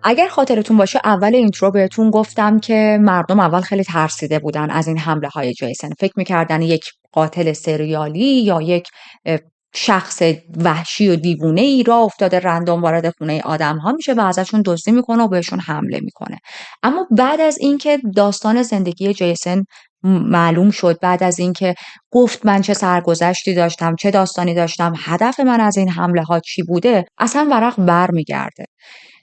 اگر خاطرتون باشه اول اینترو بهتون گفتم که مردم اول خیلی ترسیده بودن از این حمله های جیسن. فکر میکردن یک قاتل سریالی یا یک شخص وحشی و دیوونه ای را افتاده رندوم وارد خونه آدم ها میشه و ازشون دزدی میکنه و بهشون حمله میکنه. اما بعد از اینکه داستان زندگی جیسن معلوم شد، بعد از اینکه گفت من چه سرگذشتی داشتم، چه داستانی داشتم، هدف من از این حمله ها چی بوده، اصلا ورق برمیگرده.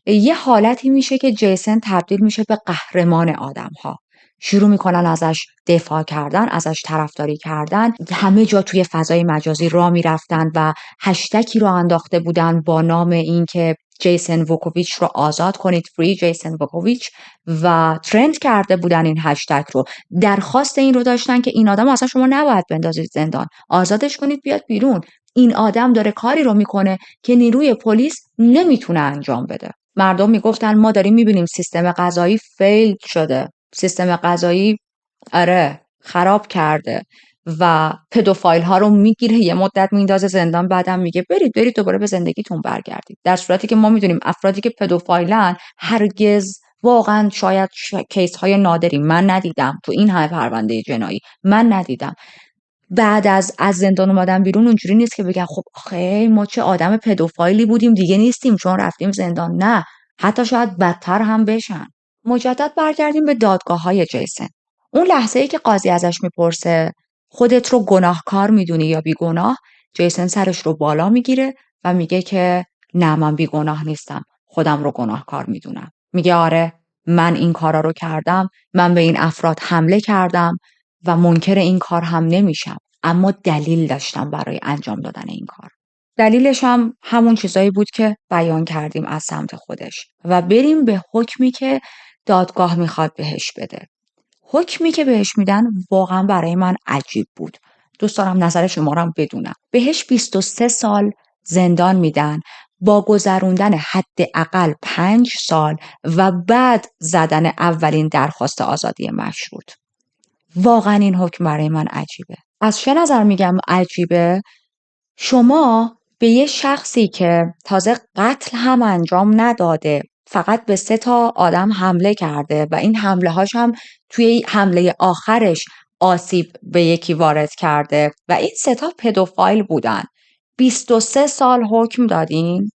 یه حالتی میشه که جیسن تبدیل میشه به قهرمان آدم‌ها. شروع میکنن ازش دفاع کردن، ازش طرفداری کردن. همه جا توی فضای مجازی راه میرفتن و هشتکی رو انداخته بودن با نام این که جیسن ووکوویچ رو آزاد کنید، فری جیسن ووکوویچ، و ترند کرده بودن این هشتگ رو. درخواست این رو داشتن که این آدم اصلا شما نباید بندازید زندان، آزادش کنید بیاد بیرون. این آدم داره کاری رو میکنه که نیروی پلیس نمیتونه انجام بده. مردم میگفتن ما داریم میبینیم سیستم قضایی فیل شده، سیستم قضایی خراب کرده و پدوفایل ها رو میگیره یه مدت میندازه زندان، بعدم میگه برید دوباره به زندگیتون برگردید. در صورتی که ما میدونیم افرادی که پدوفایلن هرگز، واقعا شاید کیس های نادری، من ندیدم تو این همه پرونده جنایی، من ندیدم بعد از زندان اومدن بیرون اونجوری نیست که بگن خب آخه ما چه آدم پدوفایلی بودیم دیگه نیستیم چون رفتیم زندان. نه، حتی شاید بدتر هم بشن. مجدد برگردیم به دادگاه‌های جیسن. اون لحظه‌ای که قاضی ازش میپرسه خودت رو گناهکار میدونی یا بیگناه، جیسن سرش رو بالا میگیره و میگه که نه، من بیگناه نیستم، خودم رو گناهکار میدونم. میگه آره، من این کارا رو کردم، من به این افراد حمله کردم و منکر این کار هم نمیشم، اما دلیل داشتم برای انجام دادن این کار. دلیلش هم همون چیزایی بود که بیان کردیم از سمت خودش. و بریم به حکمی که دادگاه میخواد بهش بده. حکمی که بهش میدن واقعا برای من عجیب بود. دوست دارم نظر شما رو هم بدونم. بهش 23 سال زندان میدن با گذروندن حداقل 5 سال و بعد زدن اولین درخواست آزادی مشروط. واقعا این حکم برای من عجیبه. از چه نظر میگم عجیبه؟ شما به یه شخصی که تازه قتل هم انجام نداده، فقط به 3 تا آدم حمله کرده و این حمله هاش هم توی حمله آخرش آسیب به یکی وارد کرده و این 3 تا پدوفایل بودن، 23 سال حکم دادین.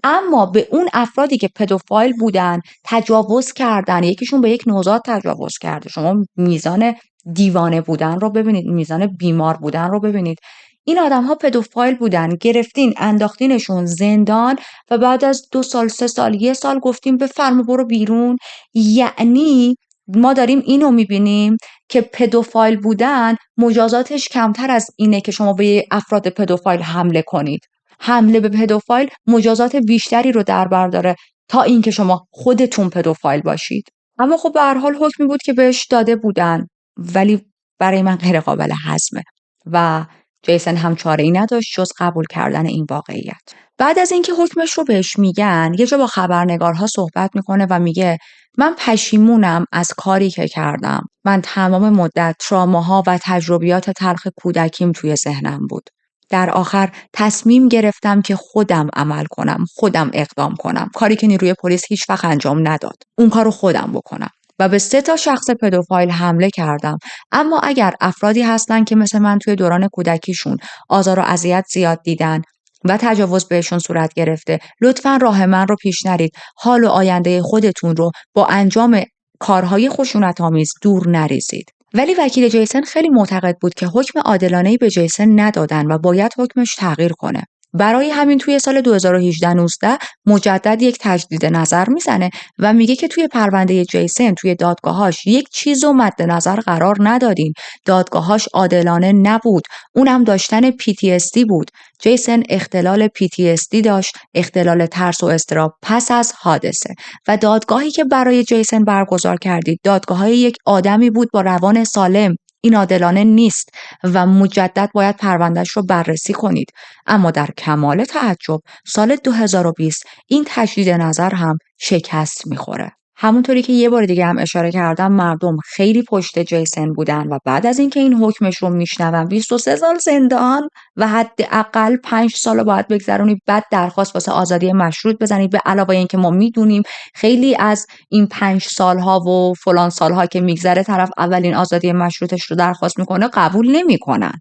اما به اون افرادی که پدوفایل بودن، تجاوز کردن، یکیشون به یک نوزاد تجاوز کرده، شما میزان دیوانه بودن رو ببینید، میزان بیمار بودن رو ببینید. این آدم ها پدوفایل بودن، گرفتین انداختینشون زندان و بعد از 2 سال 3 سال 1 سال گفتیم بفرما برو بیرون. یعنی ما داریم اینو میبینیم که پدوفایل بودن مجازاتش کمتر از اینه که شما به افراد پدوفایل حمله کنید. حمله به پدوفایل مجازات بیشتری رو در بر داره تا اینکه شما خودتون پدوفایل باشید. اما خب به هر حال حکمی بود که بهش داده بودن، ولی برای من غیر قابل هضمه و جیسن هم چاره‌ای نداشت جز قبول کردن این واقعیت. بعد از اینکه حکمش رو بهش میگن، یه جا با خبرنگارها صحبت میکنه و میگه من پشیمونم از کاری که کردم. من تمام مدت تراماها و تجربیات تلخ کودکیم توی ذهنم بود. در آخر تصمیم گرفتم که خودم عمل کنم، خودم اقدام کنم. کاری که نیروی پلیس هیچ وقت انجام نداد. اون کارو خودم بکنم. و به 3 شخص پدوفایل حمله کردم. اما اگر افرادی هستن که مثل من توی دوران کودکیشون آزار و اذیت زیاد دیدن و تجاوز بهشون صورت گرفته، لطفاً راه من رو پیش نرید. حال و آینده خودتون رو با انجام کارهای خشونت‌آمیز دور نریزید. ولی وکیل جیسن خیلی معتقد بود که حکم عادلانه‌ای به جیسن ندادن و باید حکمش تغییر کنه. برای همین توی سال 2018-19 مجدد یک تجدید نظر میزنه و میگه که توی پرونده جیسن توی دادگاهاش یک چیزو مد نظر قرار ندادین. دادگاهاش عادلانه نبود. اونم داشتن PTSD بود. جیسن اختلال PTSD داشت، اختلال ترس و اضطراب پس از حادثه. و دادگاهی که برای جیسن برگزار کردید دادگاه‌های یک آدمی بود با روان سالم. این عادلانه نیست و مجدد باید پروندهش رو بررسی کنید. اما در کمال تعجب سال 2020 این تجدید نظر هم شکست میخوره. همونطوری که یه بار دیگه هم اشاره کردم، مردم خیلی پشت جیسن بودن و بعد از اینکه این حکمش رو میشنون 23 سال زندان و حداقل 5 سال باید بگذرونی، بعد درخواست واسه آزادی مشروط بزنید. به علاوه اینکه ما میدونیم خیلی از این 5 سالها و فلان سالها که میگذره طرف اولین آزادی مشروطش رو درخواست میکنه قبول نمیکنن.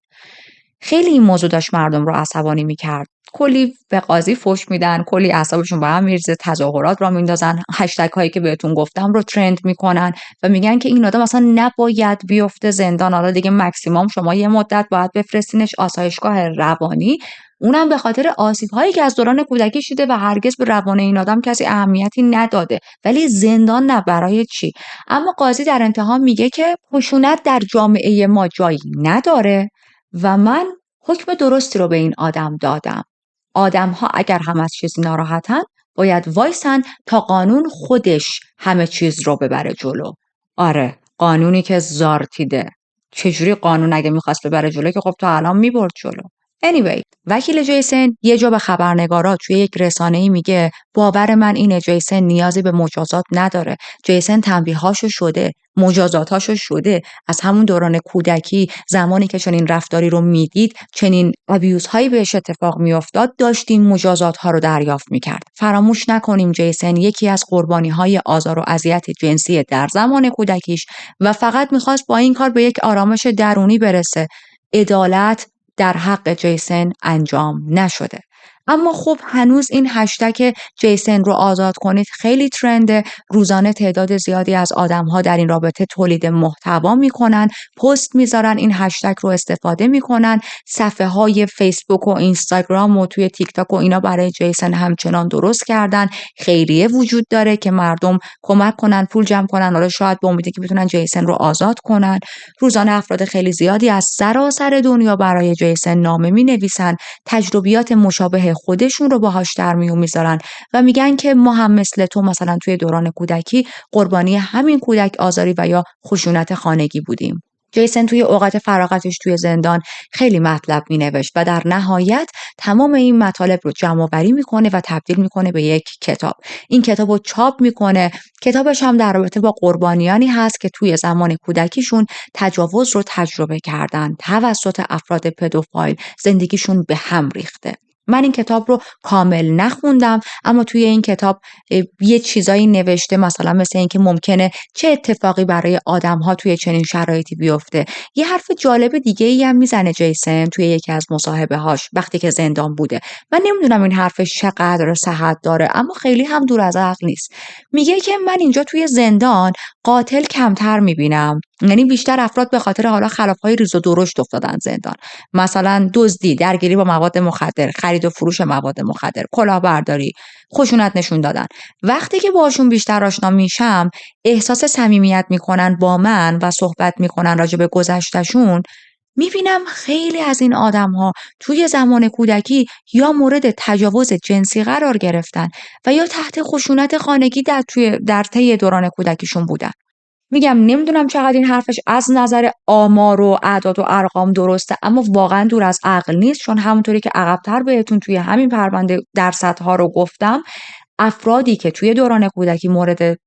خیلی این موضوع داشت مردم رو عصبانی میکرد. کلی به قاضی فحش میدن، کلی اعصابشون به هم میریزه، تظاهرات را میندازن، هشتگ هایی که بهتون گفتم رو ترند میکنن و میگن که این آدم اصلا نباید بیفته زندان. حالا دیگه مکسیمم شما یه مدت باید بفرستینش آسایشگاه روانی، اونم به خاطر آسیب هایی که از دوران کودکی شده و هرگز به روان این آدم کسی اهمیتی نداده. ولی زندان نه، برای چی؟ اما قاضی در انتها میگه که خشونت در جامعه ما جایی نداره و من حکم درستی رو به این آدم دادم. آدم‌ها اگر هم از چیزی ناراحتن باید وایسن تا قانون خودش همه چیز رو ببره جلو. آره، قانونی که زارتیده. چجوری قانون اگه میخواست ببره جلو که خب تا الان میبرد جلو. anyway، وکیل جیسن یه جا به خبرنگارا توی یک رسانه‌ای میگه باور من اینه جیسن نیازی به مجازات نداره. جیسن تنبیهاشو شده، مجازاتاشو شده. از همون دوران کودکی زمانی که چنین رفتاری رو میدید، چنین ابیوزهایی بهش اتفاق میافتاد، داشتیم مجازات‌ها رو دریافت میکرد. فراموش نکنیم جیسن یکی از قربانی‌های آزار و اذیت جنسی در زمان کودکیش و فقط میخواست با این کار به یک آرامش درونی برسه. عدالت در حق جیسن انجام نشده. اما خب هنوز این هشتگ جیسن رو آزاد کنید خیلی ترنده. روزانه تعداد زیادی از آدم‌ها در این رابطه تولید محتوا میکنن، پست میذارن، این هشتگ رو استفاده میکنن. صفحه‌های فیسبوک و اینستاگرام و توی تیک تاک و اینا برای جیسن همچنان درست کردن. خیریه وجود داره که مردم کمک کنن، پول جمع کنن، حالا شاید به امیدی که بتونن جیسن رو آزاد کنن. روزانه افراد خیلی زیادی از سراسر دنیا برای جیسن نامه مینویسن، تجربیات مشابه خودشون رو باهاش در میون میذارن و میگن که ما هم مثل تو مثلا توی دوران کودکی قربانی همین کودک آزاری و یا خشونت خانگی بودیم. جیسن توی اوقات فراغتش توی زندان خیلی مطلب مینوشت و در نهایت تمام این مطالب رو جمع آوری میکنه و تبدیل میکنه به یک کتاب. این کتاب رو چاپ میکنه. کتابش هم در رابطه با قربانیانی هست که توی زمان کودکیشون تجاوز رو تجربه کردن توسط افراد پدوفایل، زندگیشون به هم ریخته. من این کتاب رو کامل نخوندم، اما توی این کتاب یه چیزایی نوشته، مثلا مثل این که ممکنه چه اتفاقی برای آدم‌ها توی چنین شرایطی بیفته. یه حرف جالب دیگه‌ای هم میزنه جیسن توی یکی از مصاحبه‌هاش وقتی که زندان بوده. من نمیدونم این حرفش چقدر صحت داره، اما خیلی هم دور از عقل نیست. میگه که من اینجا توی زندان قاتل کمتر میبینم، یعنی بیشتر افراد به خاطر حالا خلاف‌های ریز و درشت افتادن زندان، مثلا دزدی، درگیری با مواد مخدر، خرید و فروش مواد مخدر، کلاهبرداری، خشونت نشون دادن. وقتی که باشون بیشتر آشنا میشم، احساس صمیمیت میکنن با من و صحبت میکنن راجع به گذشتهشون، میبینم خیلی از این آدم‌ها توی زمان کودکی یا مورد تجاوز جنسی قرار گرفتن و یا تحت خشونت خانگی در طی دوران کودکیشون بودن. میگم نمیدونم چقدر این حرفش از نظر آمار و اعداد و ارقام درسته، اما واقعا دور از عقل نیست، چون همونطوری که عقب‌تر بهتون توی همین پرونده درصدها رو گفتم، افرادی که توی دوران کودکی مورد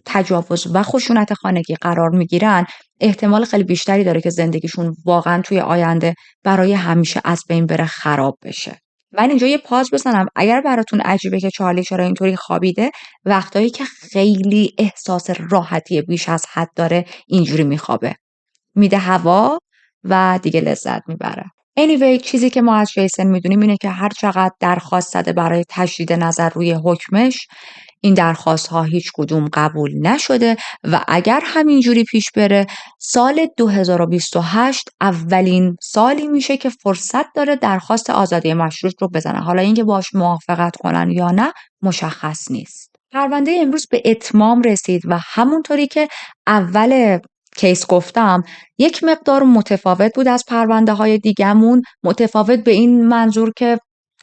تجاوز و خشونت خانگی قرار میگیرن احتمال خیلی بیشتری داره که زندگیشون واقعا توی آینده برای همیشه از بین بره، خراب بشه. من اینجا یه پاز بزنم، اگر براتون عجیبه که چارلی چرا اینطوری خوابیده، وقتایی که خیلی احساس راحتی بیش از حد داره اینجوری میخوابه، میده هوا و دیگه لذت میبره. anyway، چیزی که ما از جیسن میدونیم اینه که هر چقدر درخواست زده برای تجدید نظر روی حکمش، این درخواست ها هیچ کدوم قبول نشده و اگر همینجوری پیش بره، سال 2028 اولین سالی میشه که فرصت داره درخواست آزادی مشروط رو بزنه. حالا اینکه باش موافقت کنن یا نه مشخص نیست. پرونده امروز به اتمام رسید و همونطوری که اول کیس گفتم، یک مقدار متفاوت بود از پرونده های دیگمون. متفاوت به این منظور که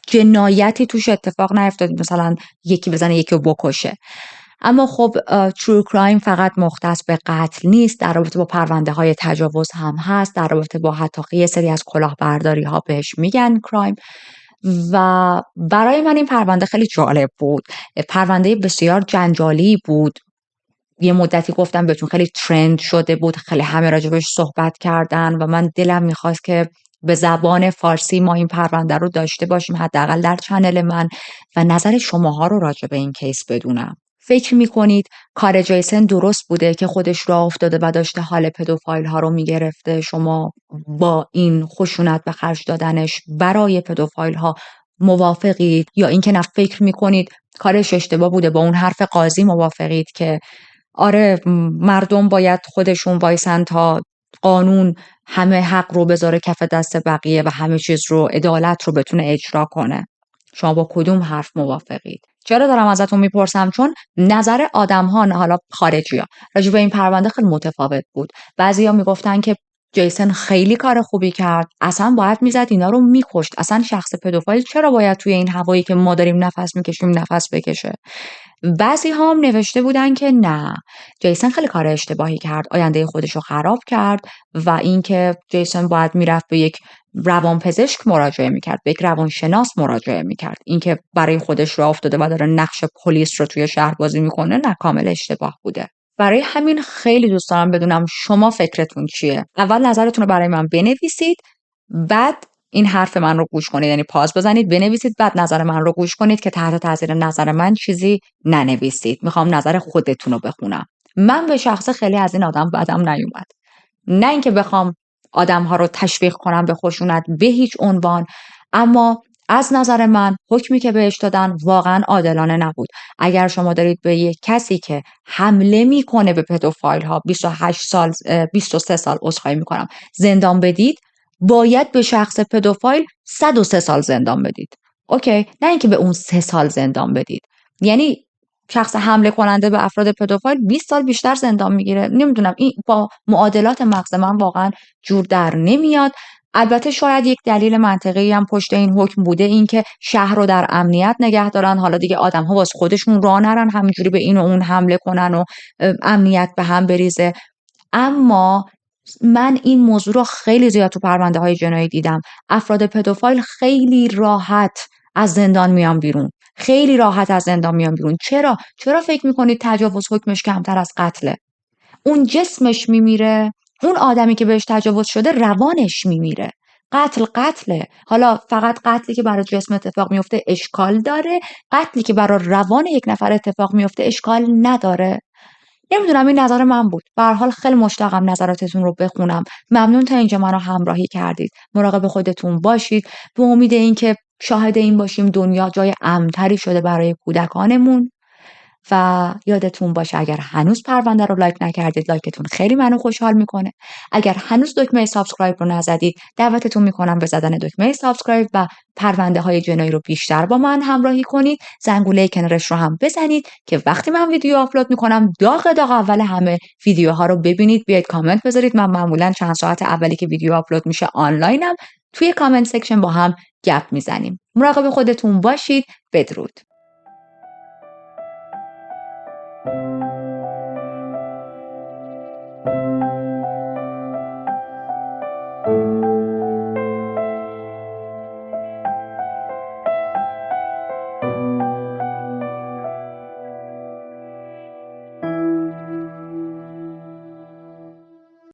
جنایتی توش اتفاق نیفتاد، مثلا یکی بزنه یکی رو بکشه. اما خب ترو کرایم فقط مختص به قتل نیست، در رابطه با پرونده های تجاوز هم هست، در رابطه با حتی یه سری از کلاهبرداری ها بهش میگن کرایم. و برای من این پرونده خیلی جالب بود، پرونده بسیار جنجالی بود. یه مدتی گفتم بهتون خیلی ترند شده بود، خیلی همه راجبش صحبت کردن و من دلم میخواست که به زبان فارسی ما این پرونده رو داشته باشیم، حداقل در چنل من، و نظر شماها رو راجع به این کیس بدونم. فکر میکنید کار جیسن درست بوده که خودش راه افتاده و داشته حال پدوفایل ها رو میگرفته؟ شما با این خشونت به خرج دادنش برای پدوفایل ها موافقید، یا اینکه نه فکر میکنید کارش اشتباه بوده؟ با اون حرف قاضی موافقید که آره مردم باید خودشون وایسن تا قانون همه حق رو بذاره کف دست بقیه و همه چیز رو، عدالت رو بتونه اجرا کنه؟ شما با کدوم حرف موافقید؟ چرا دارم ازتون میپرسم؟ چون نظر آدم‌ها، حالا خارجی‌ها، راجع به این پرونده خیلی متفاوت بود. بعضیا میگفتن که جیسن خیلی کار خوبی کرد، اصلا باید میزد اینا رو میکشت، اصلا شخص پدوفایل چرا باید توی این هوایی که ما داریم نفس میکشیم نفس بکشه. بعضی ها هم نوشته بودن که نه، جیسن خیلی کار اشتباهی کرد، آینده خودش رو خراب کرد و اینکه جیسن باید میرفت به یک روانپزشک مراجعه میکرد، به یک روانشناس مراجعه میکرد. اینکه برای خودش راه افتاده و داره نقش پلیس رو توی شهر بازی میکنه، نه، کامل اشتباه بوده. برای همین خیلی دوست دارم بدونم شما فکرتون چیه. اول نظرتون رو برای من بنویسید، بعد این حرف من رو گوش کنید، یعنی پاز بزنید بنویسید، بعد نظر من رو گوش کنید که تحت تاثیر نظر من چیزی ننویسید. میخوام نظر خودتون رو بخونم. من به شخص خیلی از این آدم بدم نیومد، نه اینکه بخوام آدم‌ها رو تشویق کنم به خشونت به هیچ عنوان، اما از نظر من حکمی که بهش دادن واقعا عادلانه نبود. اگر شما دارید به یک کسی که حمله میکنه به پدوفایل ها 28 سال 23 سال عذرخواهی میکنم زندان بدید، باید به شخص پدوفایل 103 سال زندان بدید. اوکی، نه اینکه به اون 3 سال زندان بدید. یعنی شخص حمله کننده به افراد پدوفایل 20 سال بیشتر زندان میگیره. نمیدونم، این با معادلات مغز من واقعا جور در نمیاد. البته شاید یک دلیل منطقی هم پشت این حکم بوده، این که شهر رو در امنیت نگه دارن، حالا دیگه آدم‌ها واسه خودشون راه نرن همینجوری به این و اون حمله کنن و امنیت به هم بریزه. اما من این موضوع رو خیلی زیاد تو پرونده های جنایی دیدم. افراد پدوفایل خیلی راحت از زندان میان بیرون، خیلی راحت از زندان میان بیرون. چرا فکر میکنید تجاوز حکمش کمتر از قتله؟ اون جسمش میمیره، اون آدمی که بهش تجاوز شده روانش میمیره. قتله. حالا فقط قتلی که برای جسم اتفاق میفته اشکال داره، قتلی که برای روان یک نفر اتفاق میفته اشکال نداره. نمیدونم، این نظر من بود. به هر حال خیلی مشتاقم نظراتتون رو بخونم. ممنون تا اینجا منو همراهی کردید. مراقب خودتون باشید. به امید اینکه شاهد این باشیم دنیا جای امن‌تری شده برای کودکانمون و یادتون باشه اگر هنوز پرونده رو لایک نکردید، لایکتون خیلی منو خوشحال میکنه. اگر هنوز دکمه سابسکرایب رو نزدید، دعوتتون میکنم به زدن دکمه سابسکرایب و پرونده های جنایی رو بیشتر با من همراهی کنید. زنگوله کنارش رو هم بزنید که وقتی من ویدیو آپلود میکنم داغ اول همه ویدیوها رو ببینید. بیاید کامنت بذارید. من معمولا چند ساعت اولی که ویدیو آپلود میشه آنلاینم، توی کامنت سکشن با هم گپ میزنیم. مراقب خودتون باشید. بدرود.